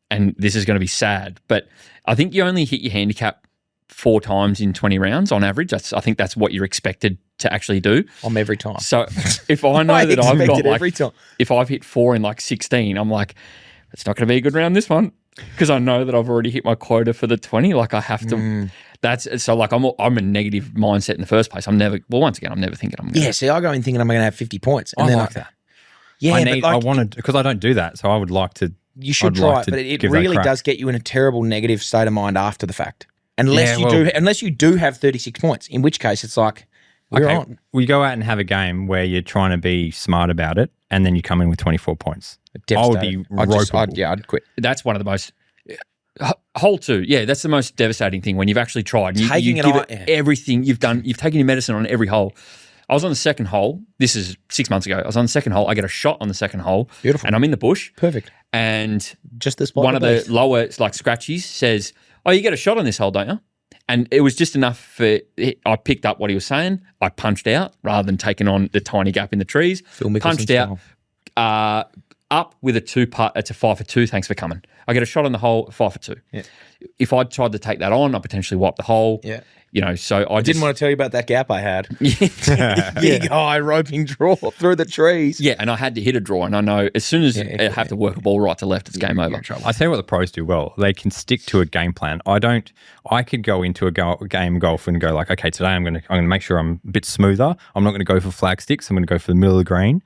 and this is going to be sad, but I think you only hit your handicap 4 times in 20 rounds on average. I think that's what you're expected to actually do. I'm every time. So if I know that I've got every time. If I've hit 4 in like 16, I'm like, it's not going to be a good round this one because I know that I've already hit my quota for the 20. Like I have to. That's so like I'm a negative mindset in the first place. I'm never thinking I'm going to. Yeah, see, I go in thinking I'm going to have 50 points. And I then like that. Yeah, I wanted because I don't do that, so I would like to. You should try it, but it really does get you in a terrible negative state of mind after the fact. Unless you do have 36 points, in which case it's like we're on. We go out and have a game where you're trying to be smart about it, and then you come in with 24 points. I would be I'd quit. That's one of the most. Hole 2, yeah, that's the most devastating thing when you've actually tried. You give it everything you've done. You've taken your medicine on every hole. I was on the second hole. This is 6 months ago. I was on the second hole. I get a shot on the second hole. Beautiful. And I'm in the bush. Perfect. And just the spot. One of the lower scratchies says, "Oh, you get a shot on this hole, don't you?" And it was just enough for I picked up what he was saying. I punched out rather than taking on the tiny gap in the trees. Punched out. Up with a 2-putt. It's a 5 for 2. Thanks for coming. I get a shot on the hole, 5 for 2. Yeah. If I tried to take that on, I potentially wiped the hole. Yeah. So I didn't want to tell you about that gap I had. Big high roping draw through the trees. Yeah, and I had to hit a draw, and I know as soon as I have to work a ball right to left, it's game over. I tell you what the pros do well. They can stick to a game plan. I could go into a game of golf and go like, okay, today I'm going to make sure I'm a bit smoother. I'm not going to go for flag sticks. I'm going to go for the middle of the green.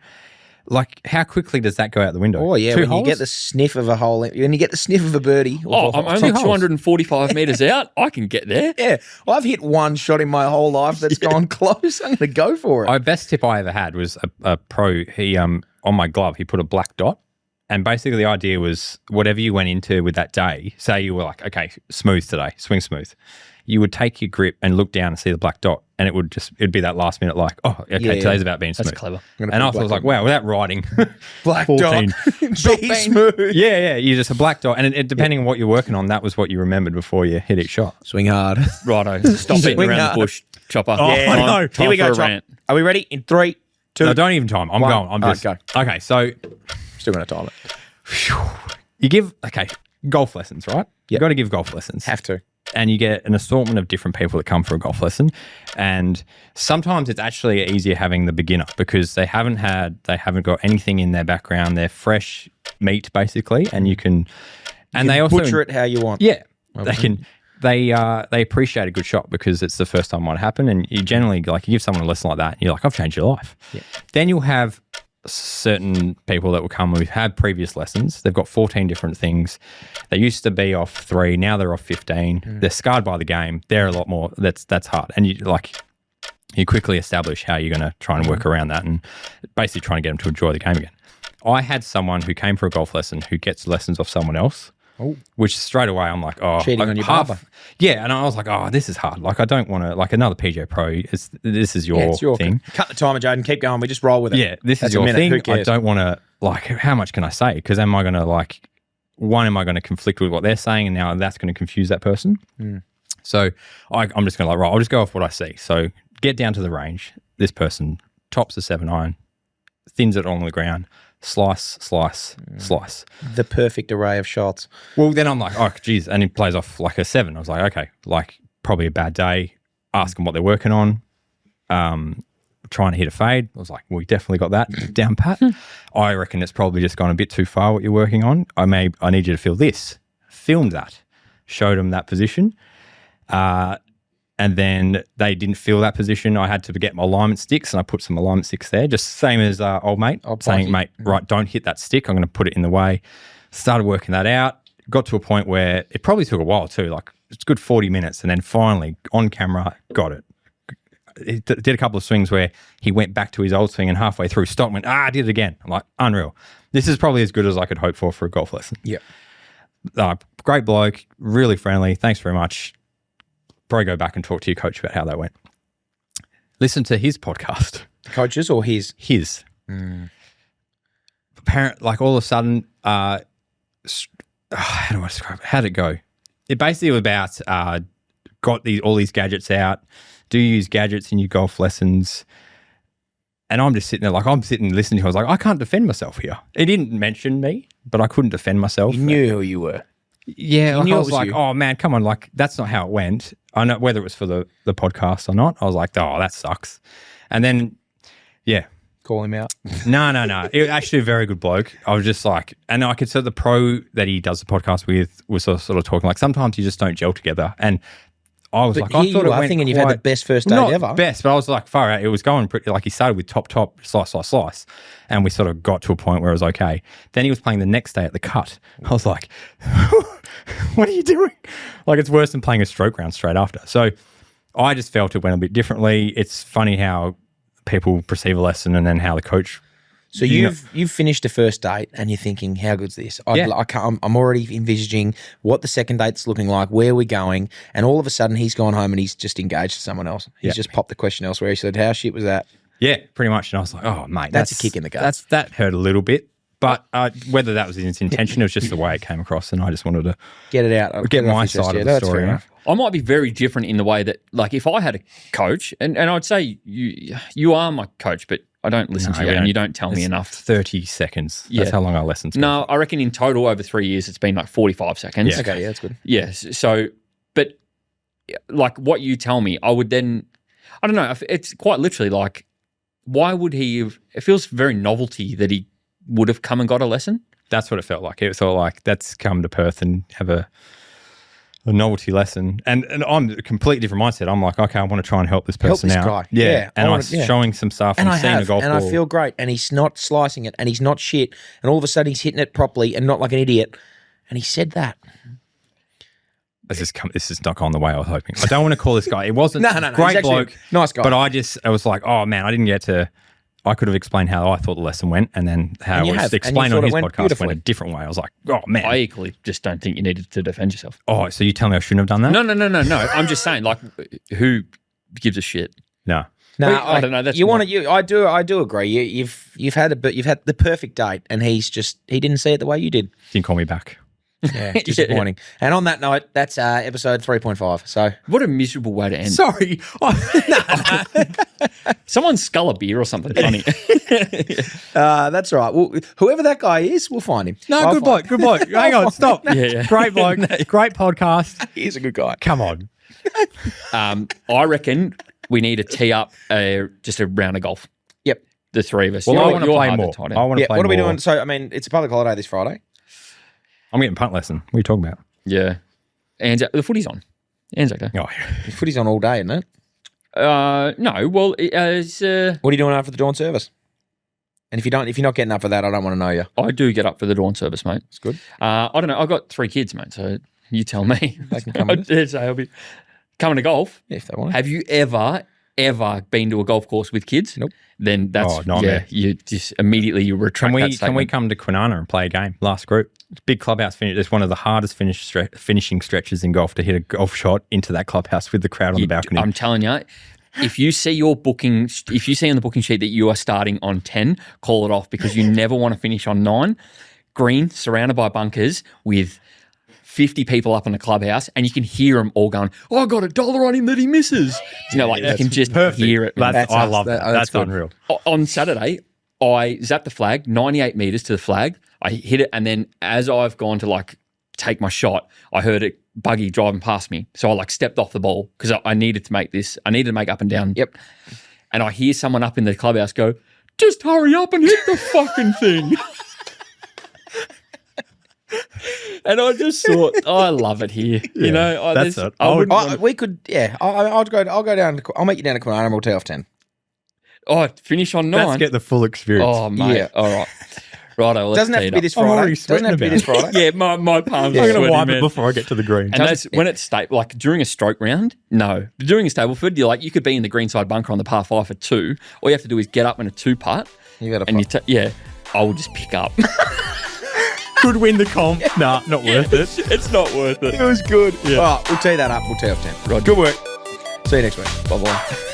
Like, how quickly does that go out the window? Oh, yeah, when you get the sniff of a hole, when you get the sniff of a birdie. I'm only 245 metres out. I can get there. Yeah. Well, I've hit one shot in my whole life that's gone close. I'm going to go for it. The best tip I ever had was a pro. He, on my glove, he put a black dot. And basically the idea was whatever you went into with that day, say you were like, okay, smooth today, swing smooth. You would take your grip and look down and see the black dot, and it'd be that last minute like, oh, okay, today's about being smooth. That's clever. And I was like, wow, without writing, black 14. dot, be smooth. Yeah, you just a black dot, and depending on what you're working on, that was what you remembered before you hit each shot. Swing hard. Righto. Stop beating around the bush, Chopper. Oh, yeah, no. Here we go, Chop. Are we ready? In 3, 2. No, don't even time. I'm going. I'm just go. Okay. So still going to time it. You give golf lessons, right? You've got to give golf lessons. Have to. And you get an assortment of different people that come for a golf lesson. And sometimes it's actually easier having the beginner because they haven't got anything in their background. They're fresh meat, basically. And you can they also butcher it how you want. Yeah. They can. They appreciate a good shot because it's the first time it might happen. And you generally, like, you give someone a lesson like that, and you're like, I've changed your life. Yeah. Then you'll have certain people that will come who've had previous lessons. They've got 14 different things. They used to be off 3, now they're off 15. They're scarred by the game. They're a lot more. That's hard. And you quickly establish how you're going to try and work around that and basically trying to get them to enjoy the game again. I had someone who came for a golf lesson who gets lessons off someone else. Oh. Which straight away I'm like, oh, cheating on your barber. Yeah, and I was like, oh, this is hard. Like, I don't want to, like, another PGA Pro. This is your thing. Cut the timer, Jaden. Keep going. We just roll with it. Yeah, this is your thing. Who cares? I don't want to, like, how much can I say? Because am I going to, like, am I going to conflict with what they're saying, and now that's going to confuse that person? So I'm just going to, like, right, I'll just go off what I see. So get down to the range. This person tops a 7-iron, thins it on the ground, slice, slice, slice. The perfect array of shots. Well, then I'm like, oh, geez. And he plays off like a 7. I was like, okay, like probably a bad day. Ask them what they're working on. Trying to hit a fade. I was like, we definitely got that down pat. I reckon it's probably just gone a bit too far what you're working on. I need you to feel this. Filmed that. Showed them that position. And then they didn't feel that position. I had to get my alignment sticks and I put some alignment sticks there. Just same as old mate. Saying, mate, right, don't hit that stick. I'm going to put it in the way. Started working that out. Got to a point where it probably took a while too. Like it's a good 40 minutes. And then finally on camera, got it. He did a couple of swings where he went back to his old swing and halfway through stopped and went, I did it again. I'm like, unreal. This is probably as good as I could hope for a golf lesson. Yeah. Great bloke, really friendly. Thanks very much. Probably go back and talk to your coach about how that went. Listen to his podcast. The coaches or his? His. Apparent, like all of a sudden, how do I describe it? How'd it go? It basically was about got all these gadgets out. Do you use gadgets in your golf lessons? And I'm just sitting there, like I'm sitting listening to him. I was like, I can't defend myself here. It didn't mention me, but I couldn't defend myself. You knew who you were. Yeah, like knew I it was was like, you. oh man, come on, like that's not how it went. I know whether it was for the podcast or not. I was like, oh, that sucks. And then, yeah. Call him out. No. It was actually a very good bloke. I was just like, and I could see the pro that he does the podcast with was sort of talking like sometimes you just don't gel together. And I was But like, here I thought you it are went thinking you've had the best first date not ever. best, but I was like, far out. It was going pretty, like he started with top, slice. And we sort of got to a point where it was okay. Then he was playing the next day at the cut. I was like, what are you doing? Like it's worse than playing a stroke round straight after. So I just felt it went a bit differently. It's funny how people perceive a lesson and then how the coach. So you've finished the first date and you're thinking, how good's this? I'm already envisaging what the second date's looking like, where we're going, and all of a sudden he's gone home and he's just engaged to someone else. He's just popped the question elsewhere. He said, how shit was that? Yeah, pretty much. And I was like, oh, mate. That's a kick in the gut. That hurt a little bit. But whether that was his intention, it was just the way it came across. And I just wanted to get it out. Get my side of the story. I might be very different in the way that, like, if I had a coach, and I'd say you are my coach, but I don't listen to you and you don't tell me enough. 30 seconds. That's how long our lessons go. No, I reckon in total over 3 years it's been like 45 seconds. Yeah. Okay, yeah, that's good. Yes. So, but like what you tell me, I would then, I don't know, it's quite literally like, why would he have, it feels very novelty that he would have come and got a lesson. That's what it felt like. It felt like let's come to Perth and have a novelty lesson. And I'm a completely different mindset. I'm like, okay, I want to try and help this person out. Guy. Yeah. And I was showing some stuff and seeing a golf ball. I feel great. And he's not slicing it and he's not shit. And all of a sudden he's hitting it properly and not like an idiot. And he said that. This is not gone the way I was hoping. I don't want to call this guy. It wasn't no. Great bloke. Nice guy. But I was like, oh man, I didn't get to. I could have explained how I thought the lesson went and then how it was explained on his podcast went a different way. I was like, oh man. I equally just don't think you needed to defend yourself. Oh, so you tell me I shouldn't have done that? No. I'm just saying, like, who gives a shit? No, I don't know. That's I do agree. You've had the perfect date, and he didn't see it the way you did. Didn't call me back. Yeah, disappointing. And on that note, that's episode 3.5. So what a miserable way to end. Sorry, someone scull a beer or something funny. That's right. Well, whoever that guy is, we'll find him. No, good bloke. Hang on, stop. Yeah. Great bloke, great podcast. He's a good guy. Come on. I reckon we need to tee up just a round of golf. Yep, the three of us. Well, I want to play more. I want to play more. What are we doing? So, I mean, it's a public holiday this Friday. I'm getting punt lesson. What are you talking about? Yeah. And the footy's on. And's okay. Oh, The footy's on all day, isn't it? No. Well, it's... What are you doing after the dawn service? And if you're not getting up for that, I don't want to know you. I do get up for the dawn service, mate. It's good. I don't know. I've got 3 kids, mate, so you tell me. They can come with us. I'll be coming to golf. Yeah, if they want. Have you ever been to a golf course with kids? Nope. Then that's you just immediately you retract that statement. Can we come to Kwinana and play a game? Last group. It's big clubhouse finish. It's one of the hardest finishing stretches in golf to hit a golf shot into that clubhouse with the crowd on the balcony. I'm telling you, if you see on the booking sheet that you are starting on 10, call it off because you never want to finish on 9. Green, surrounded by bunkers with 50 people up in the clubhouse, and you can hear them all going, "Oh, I got $1 on him that he misses." You know, like you can just hear it. I love that. That's unreal. On Saturday, I zapped the flag, 98 meters to the flag. I hit it, and then as I've gone to like take my shot, I heard it buggy driving past me. So I like stepped off the ball because I needed to make this. I needed to make up and down. Yep. And I hear someone up in the clubhouse go, "Just hurry up and hit the fucking thing." And I just thought, I love it here. You know, that's it. We could, yeah. I'll go down. I'll meet you down to Quinana and we'll tee off 10. Oh, finish on 9. Let's get the full experience. Oh, mate. Yeah. All right. Righto, let's Doesn't have to be this I'm Friday. already Doesn't sweating have to be about this it. Friday. Yeah, my palms Yeah. are I'm going to sweaty, wipe man. it before I get to the green. And that's when it's like during a stroke round. No, during a Stableford, you could be in the greenside bunker on the par 5 for 2. All you have to do is get up in a 2-putt, You got to and I will just pick up. Could win the comp. Nah, not worth it. It's not worth it. It was good. Yeah. All right, we'll tee that up. We'll tee off 10. Right. Good work. See you next week. Bye bye.